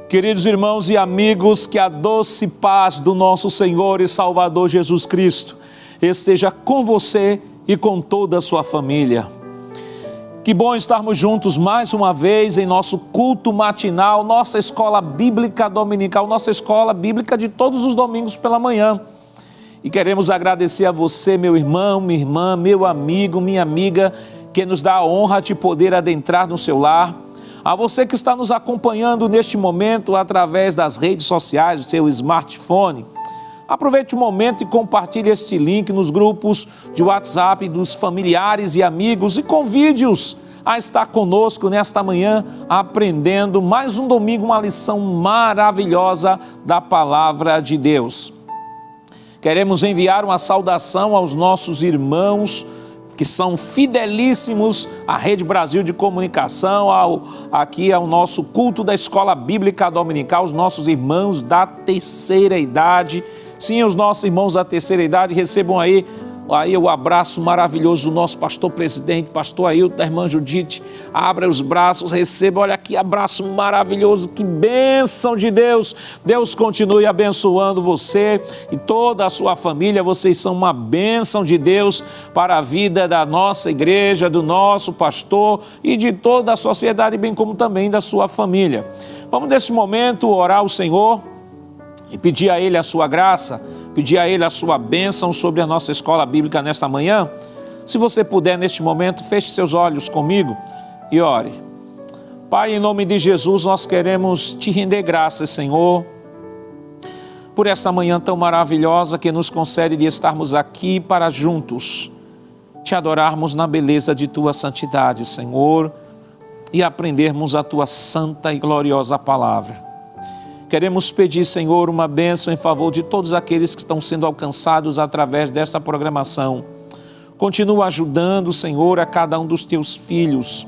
Queridos irmãos e amigos, que a doce paz do nosso Senhor e Salvador Jesus Cristo esteja com você e com toda a sua família. Que bom estarmos juntos mais uma vez em nosso culto matinal, nossa escola bíblica dominical, nossa escola bíblica de todos os domingos pela manhã. E queremos agradecer a você, meu irmão, minha irmã, meu amigo, minha amiga, que nos dá a honra de poder adentrar no seu lar. A você que está nos acompanhando neste momento através das redes sociais, do seu smartphone, aproveite o momento e compartilhe este link nos grupos de WhatsApp dos familiares e amigos e convide-os a estar conosco nesta manhã, aprendendo mais um domingo, uma lição maravilhosa da Palavra de Deus. Queremos enviar uma saudação aos nossos irmãos que são fidelíssimos à Rede Brasil de Comunicação, aqui ao nosso culto da Escola Bíblica Dominical, os nossos irmãos da terceira idade. Sim, os nossos irmãos da terceira idade, recebam aí o abraço maravilhoso do nosso pastor presidente, pastor Ailton, da irmã Judite. Abra os braços, receba, olha que abraço maravilhoso, que bênção de Deus. Deus continue abençoando você e toda a sua família. Vocês são uma bênção de Deus para a vida da nossa igreja, do nosso pastor e de toda a sociedade, bem como também da sua família. Vamos nesse momento orar ao Senhor e pedir a Ele a sua graça, pedir a Ele a sua bênção sobre a nossa escola bíblica nesta manhã. Se você puder, neste momento, feche seus olhos comigo e ore. Pai, em nome de Jesus, nós queremos te render graças, Senhor, por esta manhã tão maravilhosa que nos concede de estarmos aqui para juntos te adorarmos na beleza de tua santidade, Senhor, e aprendermos a tua santa e gloriosa palavra. Queremos pedir, Senhor, uma bênção em favor de todos aqueles que estão sendo alcançados através desta programação. Continua ajudando, Senhor, a cada um dos teus filhos.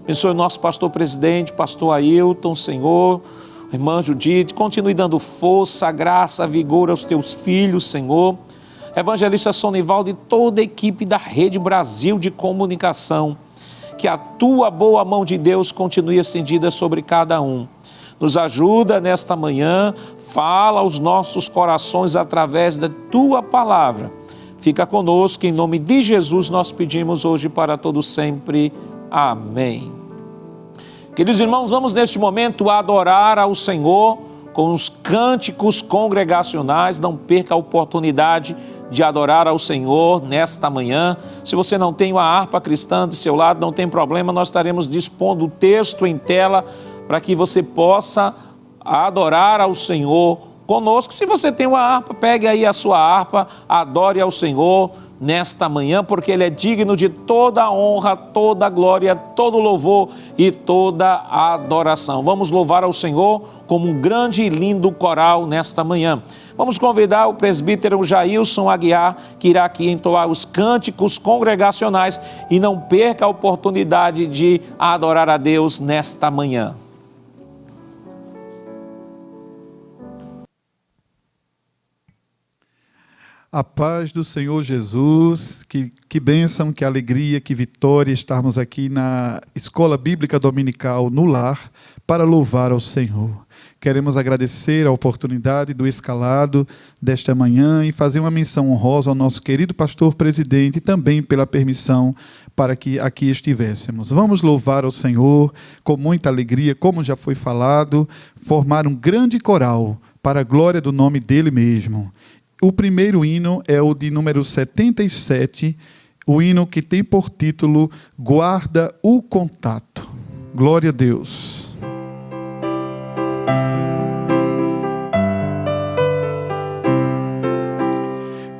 Abençoe o nosso pastor presidente, pastor Ailton, Senhor, irmã Judite. Continue dando força, graça, vigor aos teus filhos, Senhor. Evangelista Sonivaldo e toda a equipe da Rede Brasil de Comunicação. Que a tua boa mão de Deus continue estendida sobre cada um. Nos ajuda nesta manhã, fala aos nossos corações através da tua palavra. Fica conosco, em nome de Jesus nós pedimos hoje para todos sempre. Amém. Queridos irmãos, vamos neste momento adorar ao Senhor com os cânticos congregacionais. Não perca a oportunidade de adorar ao Senhor nesta manhã. Se você não tem uma harpa cristã do seu lado, não tem problema, nós estaremos dispondo o texto em tela para que você possa adorar ao Senhor conosco. Se você tem uma harpa, pegue aí a sua harpa, adore ao Senhor nesta manhã, porque Ele é digno de toda a honra, toda a glória, todo o louvor e toda a adoração. Vamos louvar ao Senhor como um grande e lindo coral nesta manhã. Vamos convidar o presbítero Jailson Aguiar, que irá aqui entoar os cânticos congregacionais, e não perca a oportunidade de adorar a Deus nesta manhã. A paz do Senhor Jesus, que bênção, que alegria, que vitória estarmos aqui na Escola Bíblica Dominical no Lar para louvar ao Senhor. Queremos agradecer a oportunidade do escalado desta manhã e fazer uma menção honrosa ao nosso querido pastor presidente e também pela permissão para que aqui estivéssemos. Vamos louvar ao Senhor com muita alegria, como já foi falado, formar um grande coral para a glória do nome dele mesmo. O primeiro hino é o de número 77, o hino que tem por título Guarda o Contato. Glória a Deus.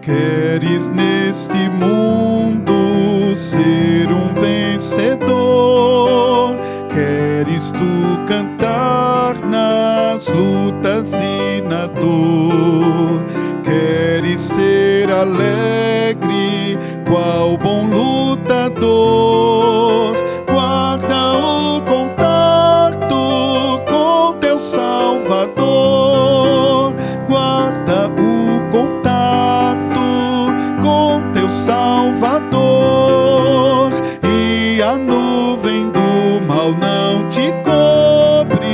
Queres neste mundo ser um vencedor? Queres tu cantar nas lutas e na dor? Queres ser alegre, qual bom lutador? Guarda o contato com teu Salvador. Guarda o contato com teu Salvador. E a nuvem do mal não te cobrirá.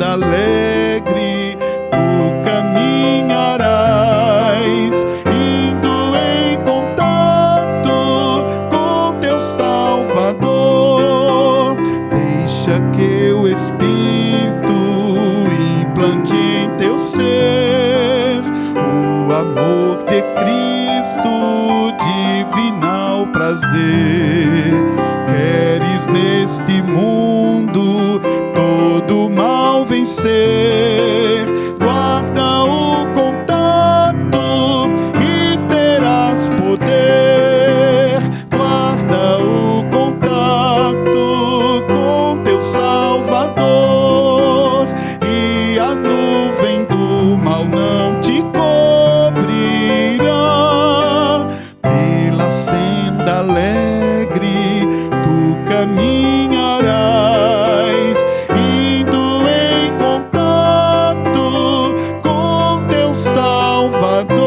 senda alegre tu caminharás, indo em contato com teu Salvador. Deixa que o Espírito implante em teu ser o amor de Cristo, divinal prazer. Queres neste mundo todo mal vencer, guarda o contato e terás poder. Guarda o contato com teu Salvador, e a nuvem do mal não te cobrirá. Pela senda alegre tu caminharás, indo em contato com teu Salvador.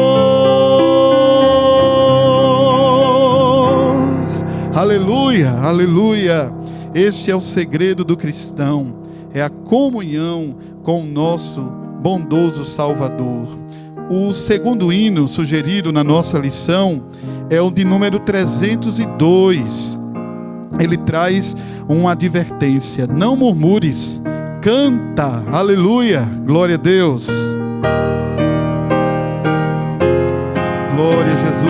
Aleluia, aleluia. Este é o segredo do cristão, é a comunhão com o nosso bondoso Salvador. O segundo hino sugerido na nossa lição é o de número 302. Ele traz uma advertência: não murmures, canta, aleluia, glória a Deus. Glória a Jesus.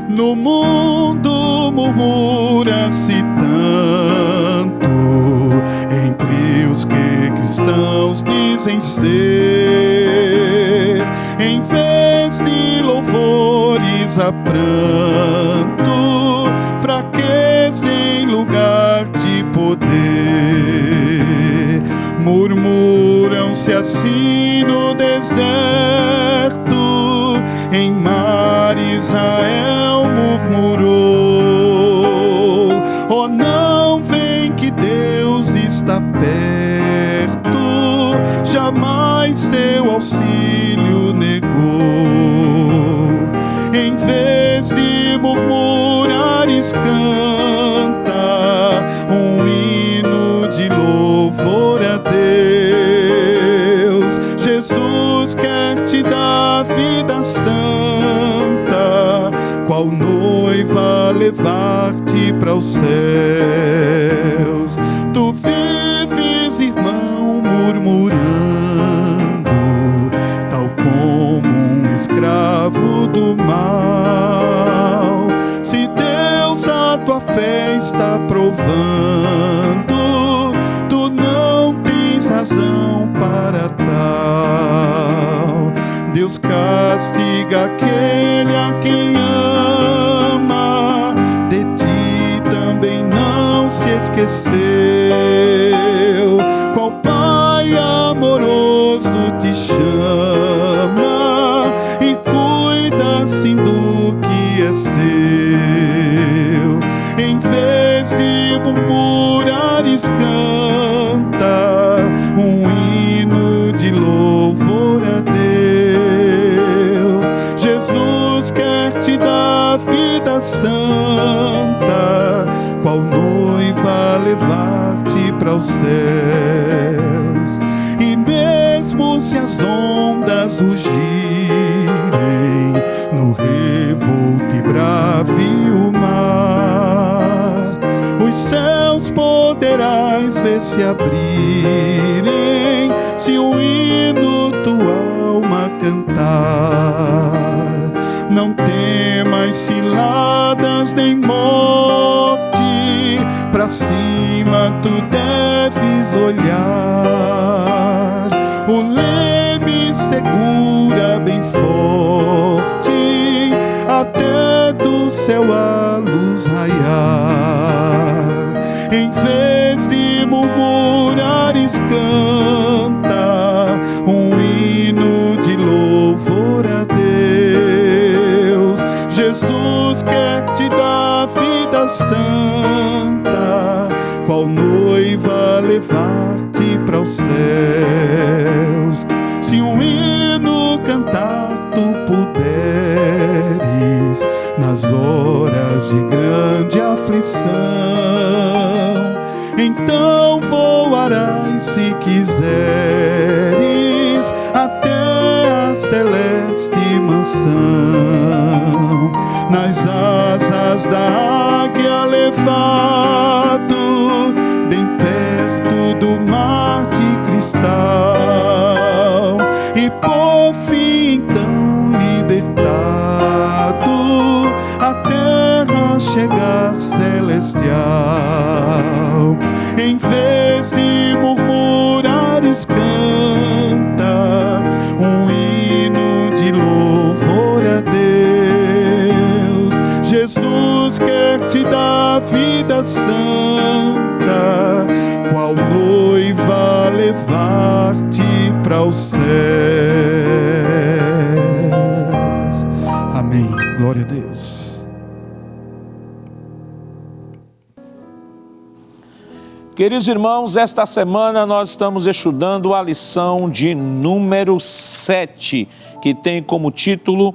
No mundo murmura-se tanto entre os que cristãos dizem ser, em vez de louvores a pranto, fraqueza em lugar de poder. Murmuram-se assim no deserto, em mar Israel murmurou. Oh, não vem que Deus está perto, jamais seu auxílio negou. Em vez de murmurares, canta um hino de louvor a Deus. Jesus quer te dar vida santa, qual noiva levar-te para os céus. Tu vives, irmão, murmurando, tal como um escravo do mal. Se Deus a tua fé está provando, tu não tens razão para tal. Deus castiga aquele a quem ama, de ti também não se esqueceu. Qual Pai amoroso te chama e cuida assim do que é seu. Em vez de murmurares, canta um hino de louvor a Deus. Jesus quer te dar vida santa, qual noiva levar-te para os céus. E mesmo se as ondas rugirem, no revolte brave o mar, os céus poderás ver se abrirem, se um hino tua alma cantar. Não temas ciladas nem morte, pra cima tu deves olhar. O leme segura bem forte, até do céu a luz raiar. Em vez de murmurares, canta um hino de louvor a Deus. Jesus quer te dar vida santa, qual noiva levar-te para os céus. Se um hino cantar tu puderes, nas horas de grande aflição, então voarás se quiseres até a celeste mansão. Nas asas da águia levado, bem perto do mar de cristal, e por fim então libertado, a terra chega celestial. Em vez de murmurares, canta um hino de louvor a Deus. Jesus quer te dar vida santa, qual noiva levar-te para os céus. Amém. Glória a Deus. Queridos irmãos, esta semana nós estamos estudando a lição de número 7, que tem como título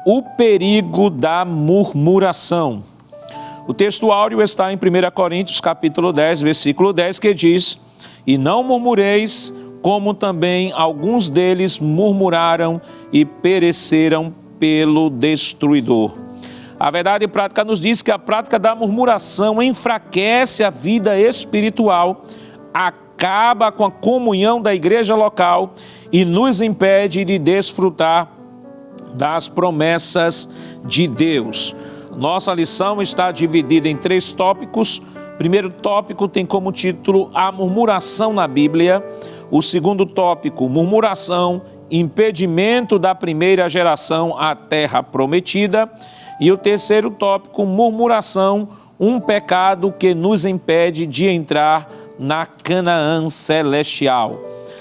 O Perigo da Murmuração. O texto áureo está em 1 Coríntios capítulo 10, versículo 10, que diz: E não murmureis, como também alguns deles murmuraram e pereceram pelo destruidor. A verdade prática nos diz que a prática da murmuração enfraquece a vida espiritual, acaba com a comunhão da igreja local e nos impede de desfrutar das promessas de Deus. Nossa lição está dividida em 3 tópicos. O primeiro tópico tem como título a murmuração na Bíblia. O segundo tópico, murmuração, impedimento da primeira geração à terra prometida. E o terceiro tópico, murmuração, um pecado que nos impede de entrar na Canaã celestial.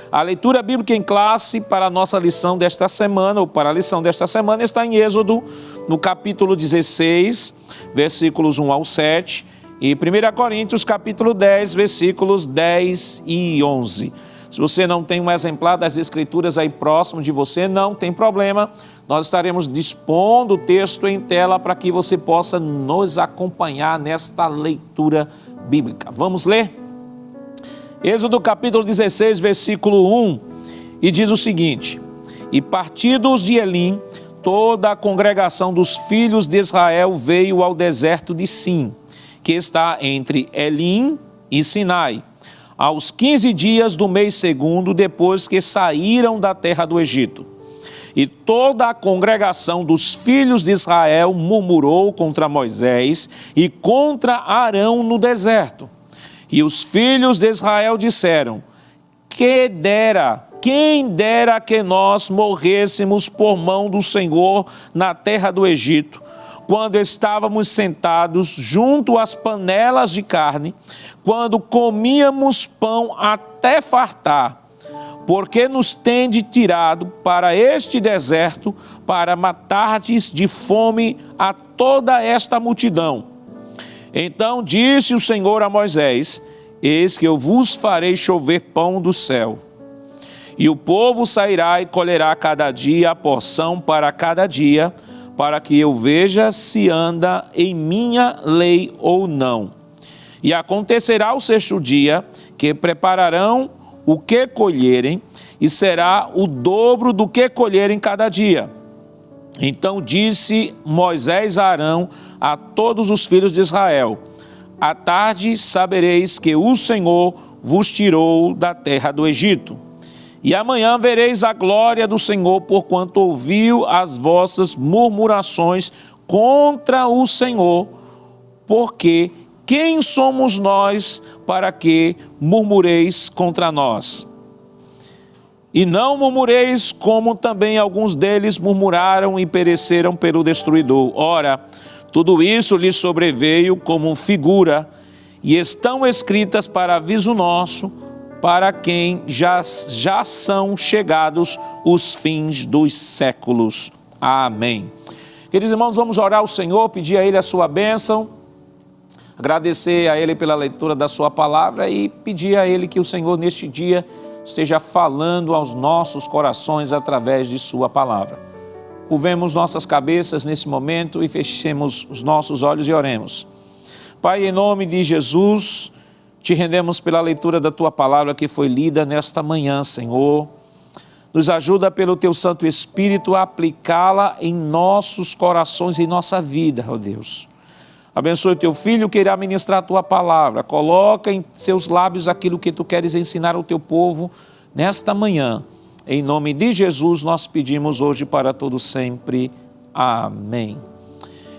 A leitura bíblica em classe para a nossa lição desta semana, ou para a lição desta semana, está em Êxodo, no capítulo 16, versículos 1 ao 7, e 1 Coríntios, capítulo 10, versículos 10 e 11. Se você não tem um exemplar das Escrituras aí próximo de você, não tem problema. Nós estaremos dispondo o texto em tela para que você possa nos acompanhar nesta leitura bíblica. Vamos ler? Êxodo capítulo 16, versículo 1, e diz o seguinte: E partidos de Elim, toda a congregação dos filhos de Israel veio ao deserto de Sim, que está entre Elim e Sinai, aos 15 dias do mês segundo, depois que saíram da terra do Egito. E toda a congregação dos filhos de Israel murmurou contra Moisés e contra Arão no deserto. E os filhos de Israel disseram: quem dera que nós morrêssemos por mão do Senhor na terra do Egito, quando estávamos sentados junto às panelas de carne, quando comíamos pão até fartar, porque nos tende tirado para este deserto, para matardes de fome a toda esta multidão. Então disse o Senhor a Moisés: Eis que eu vos farei chover pão do céu, e o povo sairá e colherá cada dia a porção para cada dia, para que eu veja se anda em minha lei ou não. E acontecerá o 6º dia, que prepararão o que colherem, e será o dobro do que colherem cada dia. Então disse Moisés a Arão, a todos os filhos de Israel: à tarde sabereis que o Senhor vos tirou da terra do Egito. E amanhã vereis a glória do Senhor, porquanto ouviu as vossas murmurações contra o Senhor. Porque quem somos nós para que murmureis contra nós? E não murmureis como também alguns deles murmuraram e pereceram pelo destruidor. Ora, tudo isso lhes sobreveio como figura, e estão escritas para aviso nosso, para quem já são chegados os fins dos séculos. Amém. Queridos irmãos, vamos orar ao Senhor, pedir a Ele a sua bênção, agradecer a Ele pela leitura da sua palavra e pedir a Ele que o Senhor neste dia esteja falando aos nossos corações através de sua palavra. Curvemos nossas cabeças nesse momento e fechemos os nossos olhos e oremos. Pai, em nome de Jesus, Te rendemos pela leitura da Tua palavra que foi lida nesta manhã, Senhor. Nos ajuda pelo Teu Santo Espírito a aplicá-la em nossos corações e em nossa vida, ó Deus. Abençoe Teu Filho que irá ministrar a Tua palavra. Coloca em seus lábios aquilo que Tu queres ensinar ao Teu povo nesta manhã. Em nome de Jesus nós pedimos hoje para todos sempre. Amém.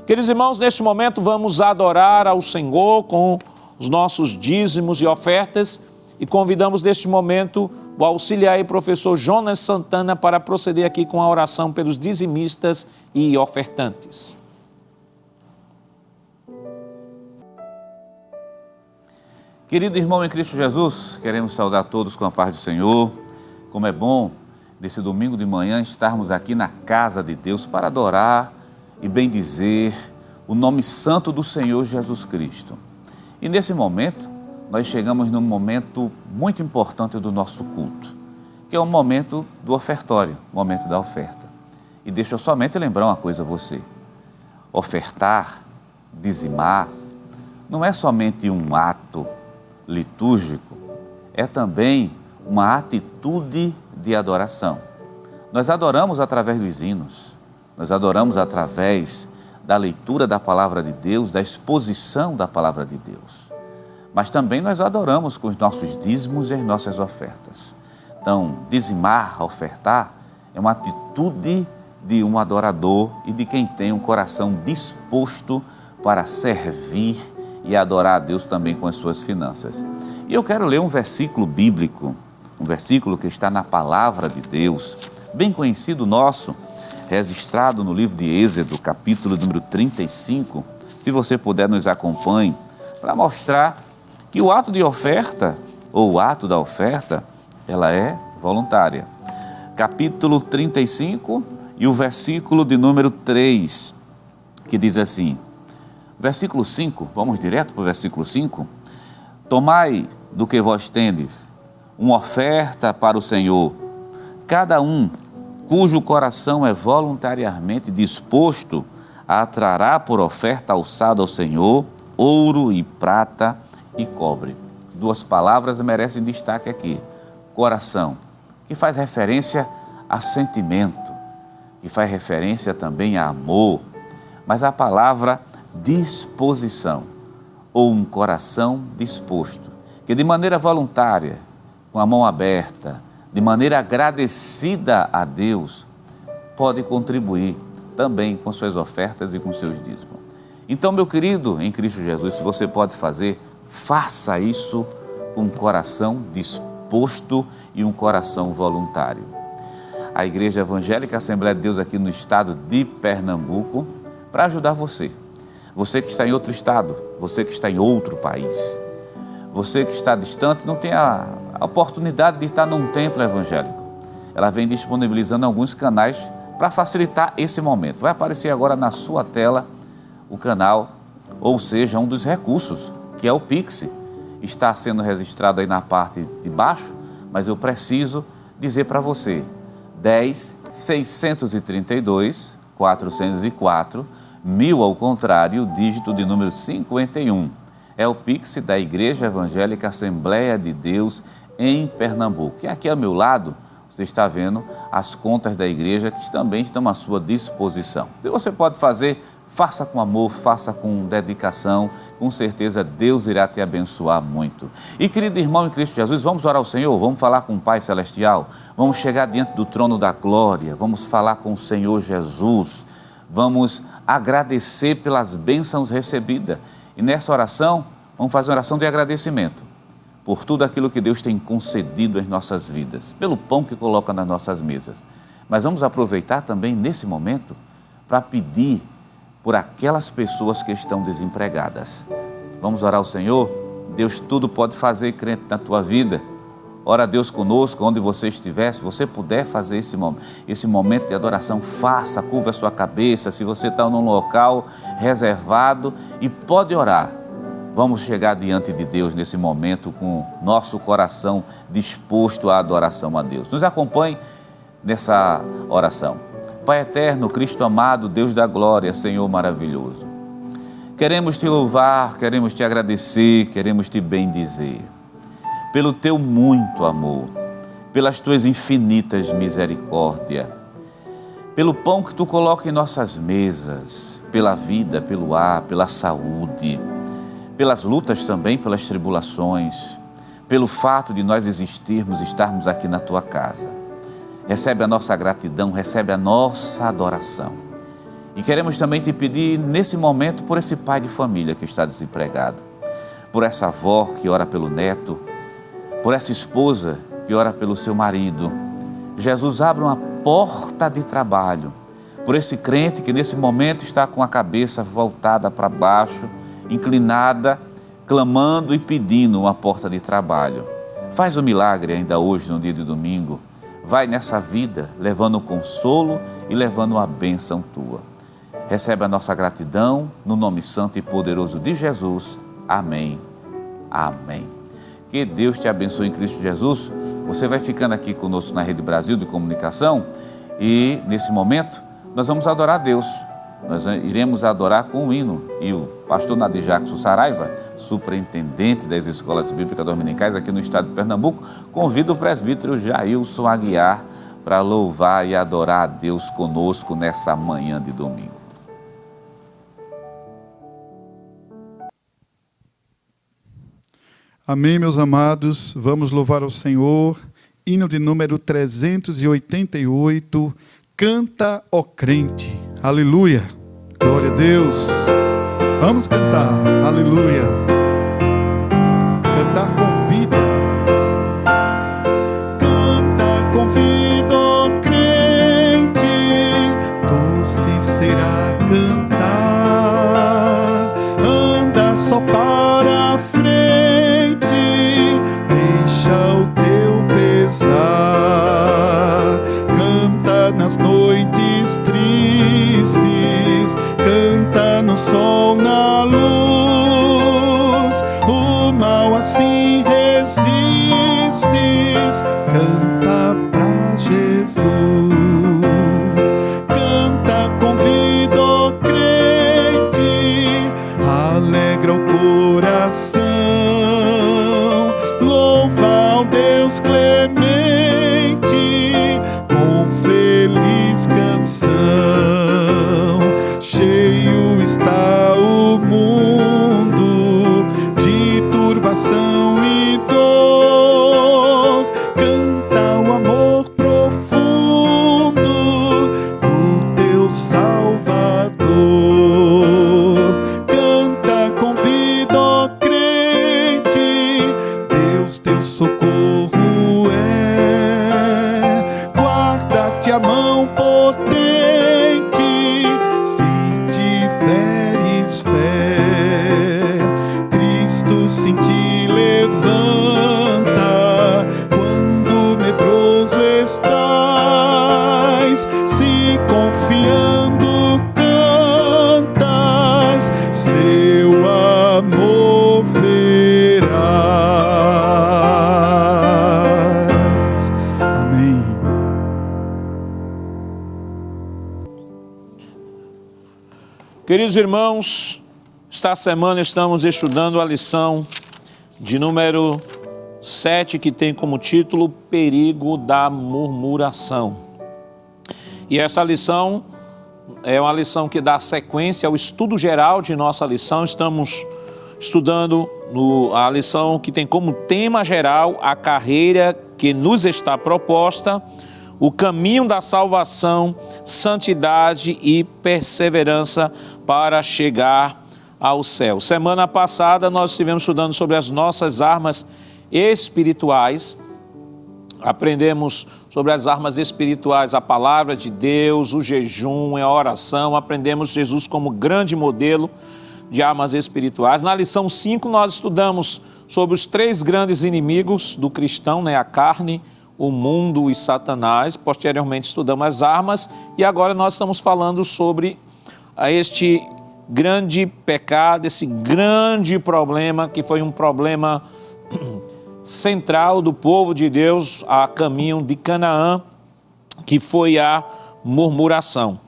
Queridos irmãos, neste momento vamos adorar ao Senhor com os nossos dízimos e ofertas e convidamos neste momento o auxiliar e professor Jonas Santana para proceder aqui com a oração pelos dizimistas e ofertantes. Querido irmão em Cristo Jesus, queremos saudar todos com a paz do Senhor. Como é bom, nesse domingo de manhã, estarmos aqui na casa de Deus para adorar e bendizer o nome santo do Senhor Jesus Cristo. E nesse momento, nós chegamos num momento muito importante do nosso culto, que é o momento do ofertório, o momento da oferta. E deixa eu somente lembrar uma coisa a você. Ofertar, dizimar, não é somente um ato litúrgico, é também uma atitude de adoração. Nós adoramos através dos hinos, nós adoramos através da leitura da palavra de Deus, da exposição da palavra de Deus. Mas também nós adoramos com os nossos dízimos e as nossas ofertas. Então, dizimar, ofertar, é uma atitude de um adorador e de quem tem um coração disposto para servir e adorar a Deus também com as suas finanças. E eu quero ler um versículo bíblico, um versículo que está na palavra de Deus, bem conhecido nosso, registrado no livro de Êxodo, capítulo número 35. Se você puder, nos acompanhe para mostrar que o ato de oferta, ou o ato da oferta, ela é voluntária. Capítulo 35 e o versículo de número 3, que diz assim, versículo 5, vamos direto para o versículo 5. Tomai do que vós tendes, uma oferta para o Senhor, cada um cujo coração é voluntariamente disposto a trará por oferta alçada ao Senhor, ouro e prata e cobre. Duas palavras merecem destaque aqui. Coração, que faz referência a sentimento, que faz referência também a amor, mas a palavra disposição, ou um coração disposto, que de maneira voluntária, com a mão aberta, de maneira agradecida a Deus, pode contribuir também com suas ofertas e com seus dízimos. Então, meu querido, em Cristo Jesus, se você pode fazer, faça isso com um coração disposto e um coração voluntário. A Igreja Evangélica Assembleia de Deus aqui no estado de Pernambuco, para ajudar você. Você que está em outro estado, você que está em outro país, você que está distante, não tem a oportunidade de estar num templo evangélico. Ela vem disponibilizando alguns canais para facilitar esse momento. Vai aparecer agora na sua tela o canal, ou seja, um dos recursos, que é o Pix. Está sendo registrado aí na parte de baixo, mas eu preciso dizer para você, 10 632 404 1000 ao contrário, dígito de número 51. É o Pix da Igreja Evangélica Assembleia de Deus em Pernambuco. E aqui ao meu lado, você está vendo as contas da igreja que também estão à sua disposição. Se você pode fazer, faça com amor, faça com dedicação, com certeza Deus irá te abençoar muito. E querido irmão em Cristo Jesus, vamos orar ao Senhor, vamos falar com o Pai Celestial, vamos chegar diante do trono da glória, vamos falar com o Senhor Jesus, vamos agradecer pelas bênçãos recebidas. E nessa oração, vamos fazer uma oração de agradecimento por tudo aquilo que Deus tem concedido em nossas vidas, pelo pão que coloca nas nossas mesas. Mas vamos aproveitar também nesse momento para pedir por aquelas pessoas que estão desempregadas. Vamos orar ao Senhor? Deus tudo pode fazer, crente, na tua vida. Ora a Deus conosco, onde você estiver, se você puder fazer esse momento de adoração, faça, curva a sua cabeça, se você está num local reservado e pode orar. Vamos chegar diante de Deus nesse momento com nosso coração disposto à adoração a Deus. Nos acompanhe nessa oração. Pai eterno, Cristo amado, Deus da glória, Senhor maravilhoso. Queremos te louvar, queremos te agradecer, queremos te bendizer. Pelo teu muito amor, pelas tuas infinitas misericórdias, pelo pão que tu coloca em nossas mesas, pela vida, pelo ar, pela saúde, pelas lutas também, pelas tribulações, pelo fato de nós existirmos, estarmos aqui na tua casa. Recebe a nossa gratidão, recebe a nossa adoração. E queremos também te pedir nesse momento por esse pai de família que está desempregado, por essa avó que ora pelo neto, por essa esposa que ora pelo seu marido. Jesus, abre uma porta de trabalho, por esse crente que nesse momento está com a cabeça voltada para baixo, inclinada, clamando e pedindo uma porta de trabalho. Faz um milagre ainda hoje, no dia de domingo. Vai nessa vida levando o consolo e levando uma bênção tua. Recebe a nossa gratidão, no nome santo e poderoso de Jesus. Amém. Amém. Que Deus te abençoe em Cristo Jesus. Você vai ficando aqui conosco na Rede Brasil de Comunicação e, nesse momento, nós vamos adorar a Deus. Nós iremos adorar com um hino. E o pastor Nadir Jackson Saraiva, superintendente das escolas bíblicas dominicais aqui no estado de Pernambuco, convida o presbítero Jailson Aguiar para louvar e adorar a Deus conosco nessa manhã de domingo. Amém, meus amados. Vamos louvar ao Senhor. Hino de número 388. Canta, ó crente. Aleluia. Glória a Deus. Vamos cantar. Aleluia. Cantar com vida. Canta com vida, ó crente. Doce será cantar. Anda só para a frente. Deixa o teu pesar. Canta nas noites tristes. Canta no sol, na luz. O mal assim resistes. Canta pra Jesus. Canta com vida, ó crente. Alegra o coração. Louva ao Deus clemente com feliz canção. Cheio está o mundo de turbação e dor. Canta o amor profundo do teu Salvador. Canta com vida, ó crente. Deus teu socorro é. Guarda-te a mão potente. Se tiveres fé, Cristo sim te levanta. Quando medroso estás, se confiando cantas, seu amor verás. Amém. Queridos irmãos, esta semana estamos estudando a lição de número 7, que tem como título Perigo da Murmuração. E essa lição é uma lição que dá sequência ao estudo geral de nossa lição. Estamos estudando a lição que tem como tema geral a carreira que nos está proposta, o caminho da salvação, santidade e perseverança para chegar ao céu. Semana passada nós estivemos estudando sobre as nossas armas espirituais. Aprendemos sobre as armas espirituais, a palavra de Deus, o jejum, a oração. Aprendemos Jesus como grande modelo de armas espirituais. Na lição 5 nós estudamos sobre os 3 grandes inimigos do cristão, a carne, o mundo e Satanás. Posteriormente estudamos as armas e agora nós estamos falando sobre este grande pecado, esse grande problema que foi um problema central do povo de Deus a caminho de Canaã, que foi a murmuração.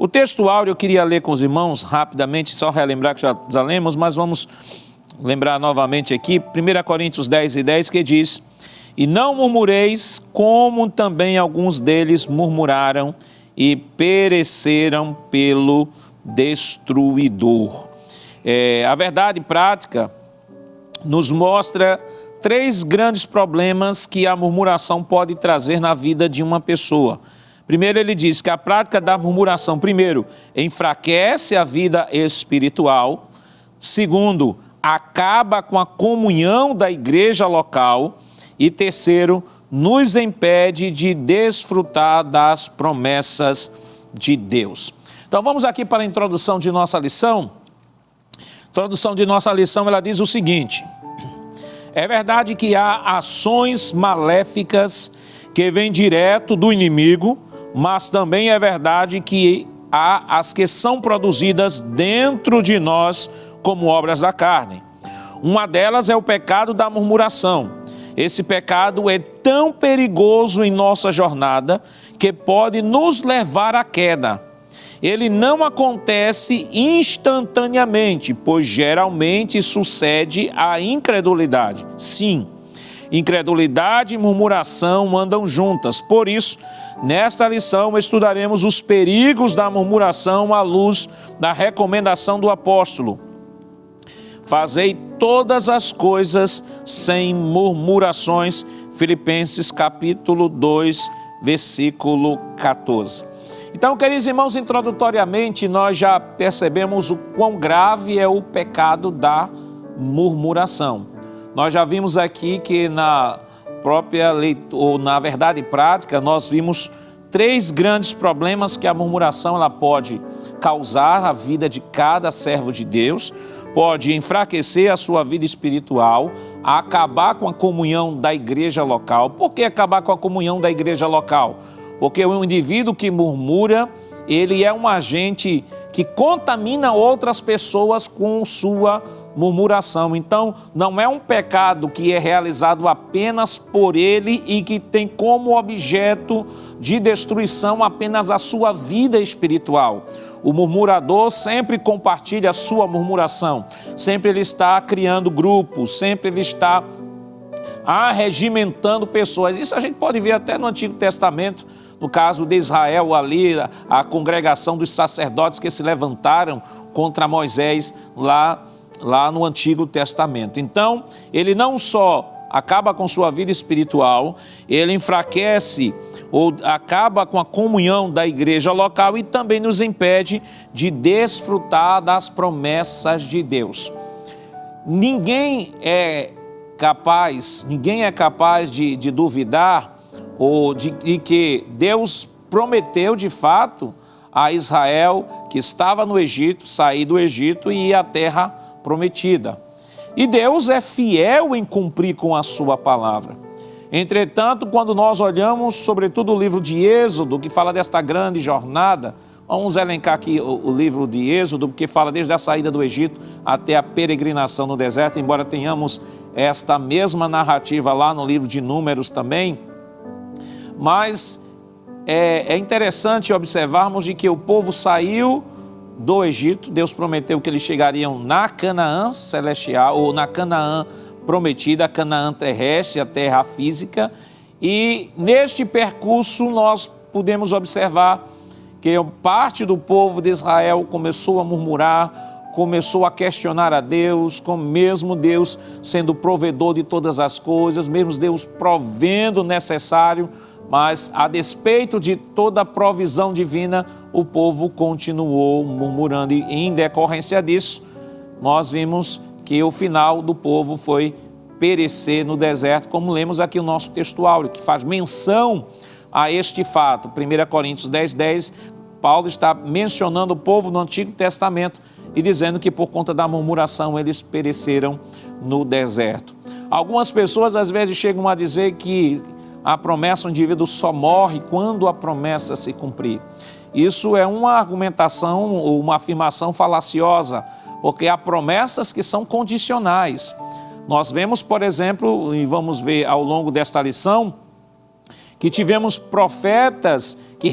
O texto áureo eu queria ler com os irmãos rapidamente, só relembrar que já lemos, mas vamos lembrar novamente aqui, 1 Coríntios 10:10, que diz: e não murmureis, como também alguns deles murmuraram e pereceram pelo destruidor. A verdade prática nos mostra 3 grandes problemas que a murmuração pode trazer na vida de uma pessoa. Primeiro, ele diz que a prática da murmuração, primeiro, enfraquece a vida espiritual. Segundo, acaba com a comunhão da igreja local. E terceiro, nos impede de desfrutar das promessas de Deus. Então vamos aqui para a introdução de nossa lição. A introdução de nossa lição, ela diz o seguinte: é verdade que há ações maléficas que vêm direto do inimigo, mas também é verdade que há as que são produzidas dentro de nós como obras da carne. Uma delas é o pecado da murmuração. Esse pecado é tão perigoso em nossa jornada que pode nos levar à queda. Ele não acontece instantaneamente, pois geralmente sucede a incredulidade. Sim, incredulidade e murmuração andam juntas. Por isso, nesta lição estudaremos os perigos da murmuração à luz da recomendação do apóstolo: fazei todas as coisas sem murmurações. Filipenses capítulo 2, versículo 14. Então, queridos irmãos, introdutoriamente nós já percebemos o quão grave é o pecado da murmuração. Nós já vimos aqui que na própria leitura, ou na verdade prática, nós vimos 3 grandes problemas que a murmuração ela pode causar na vida de cada servo de Deus. Pode enfraquecer a sua vida espiritual, acabar com a comunhão da igreja local. Por que acabar com a comunhão da igreja local? Porque o indivíduo que murmura, ele é um agente que contamina outras pessoas com sua murmuração. Então, não é um pecado que é realizado apenas por ele e que tem como objeto de destruição apenas a sua vida espiritual. O murmurador sempre compartilha a sua murmuração, sempre ele está criando grupos, sempre ele está arregimentando pessoas. Isso a gente pode ver até no Antigo Testamento, no caso de Israel ali, a congregação dos sacerdotes que se levantaram contra Moisés lá no Antigo Testamento. Então, ele não só acaba com sua vida espiritual, ele enfraquece ou acaba com a comunhão da igreja local e também nos impede de desfrutar das promessas de Deus. Ninguém é capaz de duvidar ou de que Deus prometeu de fato a Israel que estava no Egito, sair do Egito e ir à terra prometida. E Deus é fiel em cumprir com a sua palavra. Entretanto, quando nós olhamos, sobretudo o livro de Êxodo, que fala desta grande jornada, vamos elencar aqui o livro de Êxodo, que fala desde a saída do Egito até a peregrinação no deserto, embora tenhamos esta mesma narrativa lá no livro de Números também. Mas é interessante observarmos de que o povo saiu do Egito, Deus prometeu que eles chegariam na Canaã celestial, ou na Canaã prometida, a Canaã terrestre, a terra física, e neste percurso nós podemos observar que parte do povo de Israel começou a murmurar, começou a questionar a Deus, com mesmo Deus sendo provedor de todas as coisas, mesmo Deus provendo o necessário, mas a despeito de toda a provisão divina, o povo continuou murmurando e em decorrência disso, nós vimos que o final do povo foi perecer no deserto, como lemos aqui o nosso texto áureo, que faz menção a este fato. 1 Coríntios 10:10, Paulo está mencionando o povo no Antigo Testamento e dizendo que por conta da murmuração eles pereceram no deserto. Algumas pessoas às vezes chegam a dizer que a promessa, o indivíduo só morre quando a promessa se cumprir. Isso é uma argumentação ou uma afirmação falaciosa, porque há promessas que são condicionais. Nós vemos, por exemplo, e vamos ver ao longo desta lição, que tivemos profetas que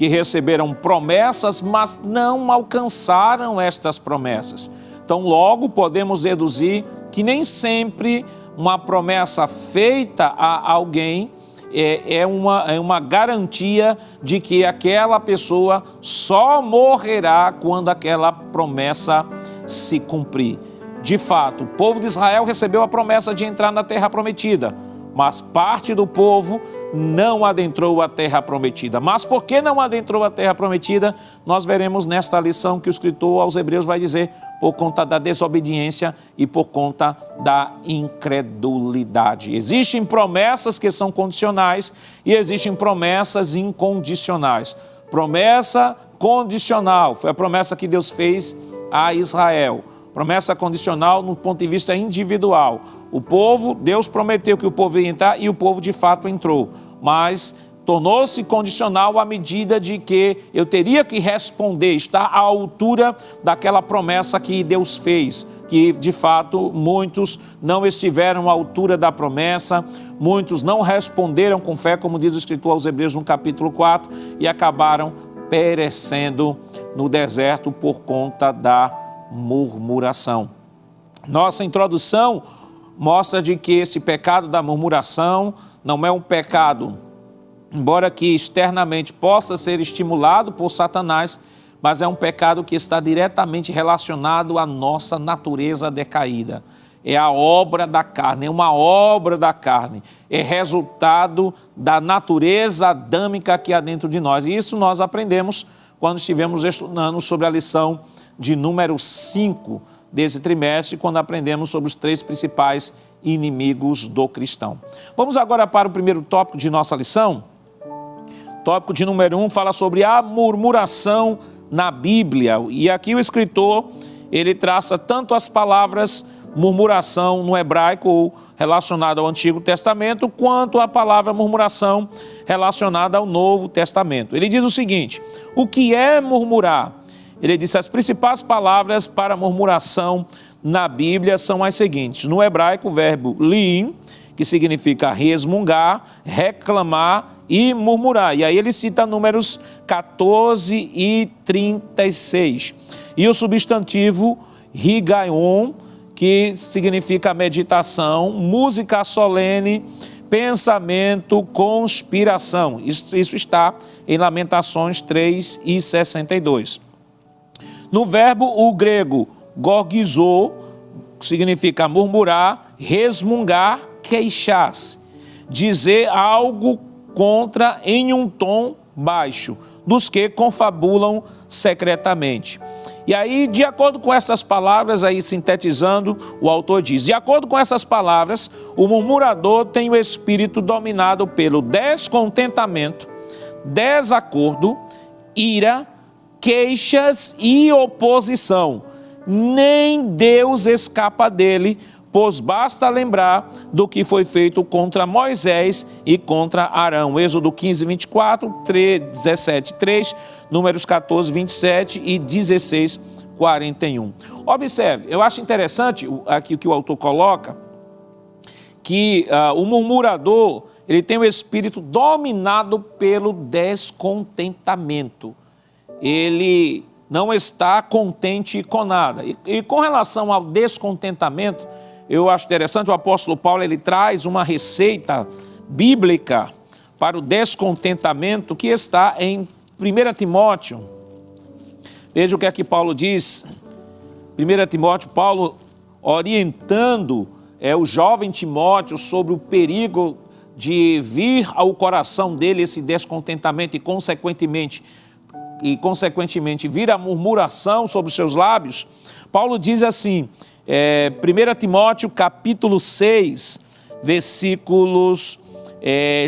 que receberam promessas, mas não alcançaram estas promessas. Então, logo podemos deduzir que nem sempre uma promessa feita a alguém é uma garantia de que aquela pessoa só morrerá quando aquela promessa se cumprir. De fato, o povo de Israel recebeu a promessa de entrar na terra prometida, mas parte do povo não adentrou a terra prometida. Mas por que não adentrou a terra prometida? Nós veremos nesta lição que o escritor aos Hebreus vai dizer: por conta da desobediência e por conta da incredulidade. Existem promessas que são condicionais e existem promessas incondicionais. Promessa condicional foi a promessa que Deus fez a Israel. Promessa condicional no ponto de vista individual. O povo, Deus prometeu que o povo ia entrar e o povo de fato entrou. Mas tornou-se condicional à medida de que eu teria que responder, estar à altura daquela promessa que Deus fez. Que de fato muitos não estiveram à altura da promessa, muitos não responderam com fé, como diz o escritor aos Hebreus no capítulo 4, e acabaram perecendo no deserto por conta da murmuração. Nossa introdução mostra de que esse pecado da murmuração não é um pecado, embora que externamente possa ser estimulado por Satanás, mas é um pecado que está diretamente relacionado à nossa natureza decaída. É a obra da carne, é uma obra da carne, é resultado da natureza adâmica que há dentro de nós. E isso nós aprendemos quando estivemos estudando sobre a lição de número 5 desse trimestre, quando aprendemos sobre os 3 principais inimigos do cristão. Vamos agora para o primeiro tópico de nossa lição. Tópico de número 1 fala sobre a murmuração na Bíblia. E aqui o escritor, ele traça tanto as palavras murmuração no hebraico, ou relacionada ao Antigo Testamento, quanto a palavra murmuração relacionada ao Novo Testamento. Ele diz o seguinte: o que é murmurar? Ele disse: as principais palavras para murmuração na Bíblia são as seguintes. No hebraico, o verbo liim, que significa resmungar, reclamar e murmurar. E aí ele cita números 14 e 36. E o substantivo higaion, que significa meditação, música solene, pensamento, conspiração. Isso está em Lamentações 3 e 62. No verbo, o grego gorgizo, que significa murmurar, resmungar, queixar-se, dizer algo contra em um tom baixo, dos que confabulam secretamente. E aí, de acordo com essas palavras, aí sintetizando, o autor diz: de acordo com essas palavras, o murmurador tem o espírito dominado pelo descontentamento, desacordo, ira, queixas e oposição. Nem Deus escapa dele, pois basta lembrar do que foi feito contra Moisés e contra Arão. Êxodo 15, 24, 17, 3, Números 14, 27 e 16, 41. Observe, eu acho interessante aqui o que o autor coloca, que o murmurador, ele tem o espírito dominado pelo descontentamento. Ele não está contente com nada. E com relação ao descontentamento, eu acho interessante, o apóstolo Paulo, ele traz uma receita bíblica para o descontentamento que está em 1 Timóteo. Veja o que é que Paulo diz. 1 Timóteo, Paulo orientando o jovem Timóteo sobre o perigo de vir ao coração dele esse descontentamento e consequentemente vir a murmuração sobre os seus lábios. Paulo diz assim, 1 Timóteo capítulo 6, versículos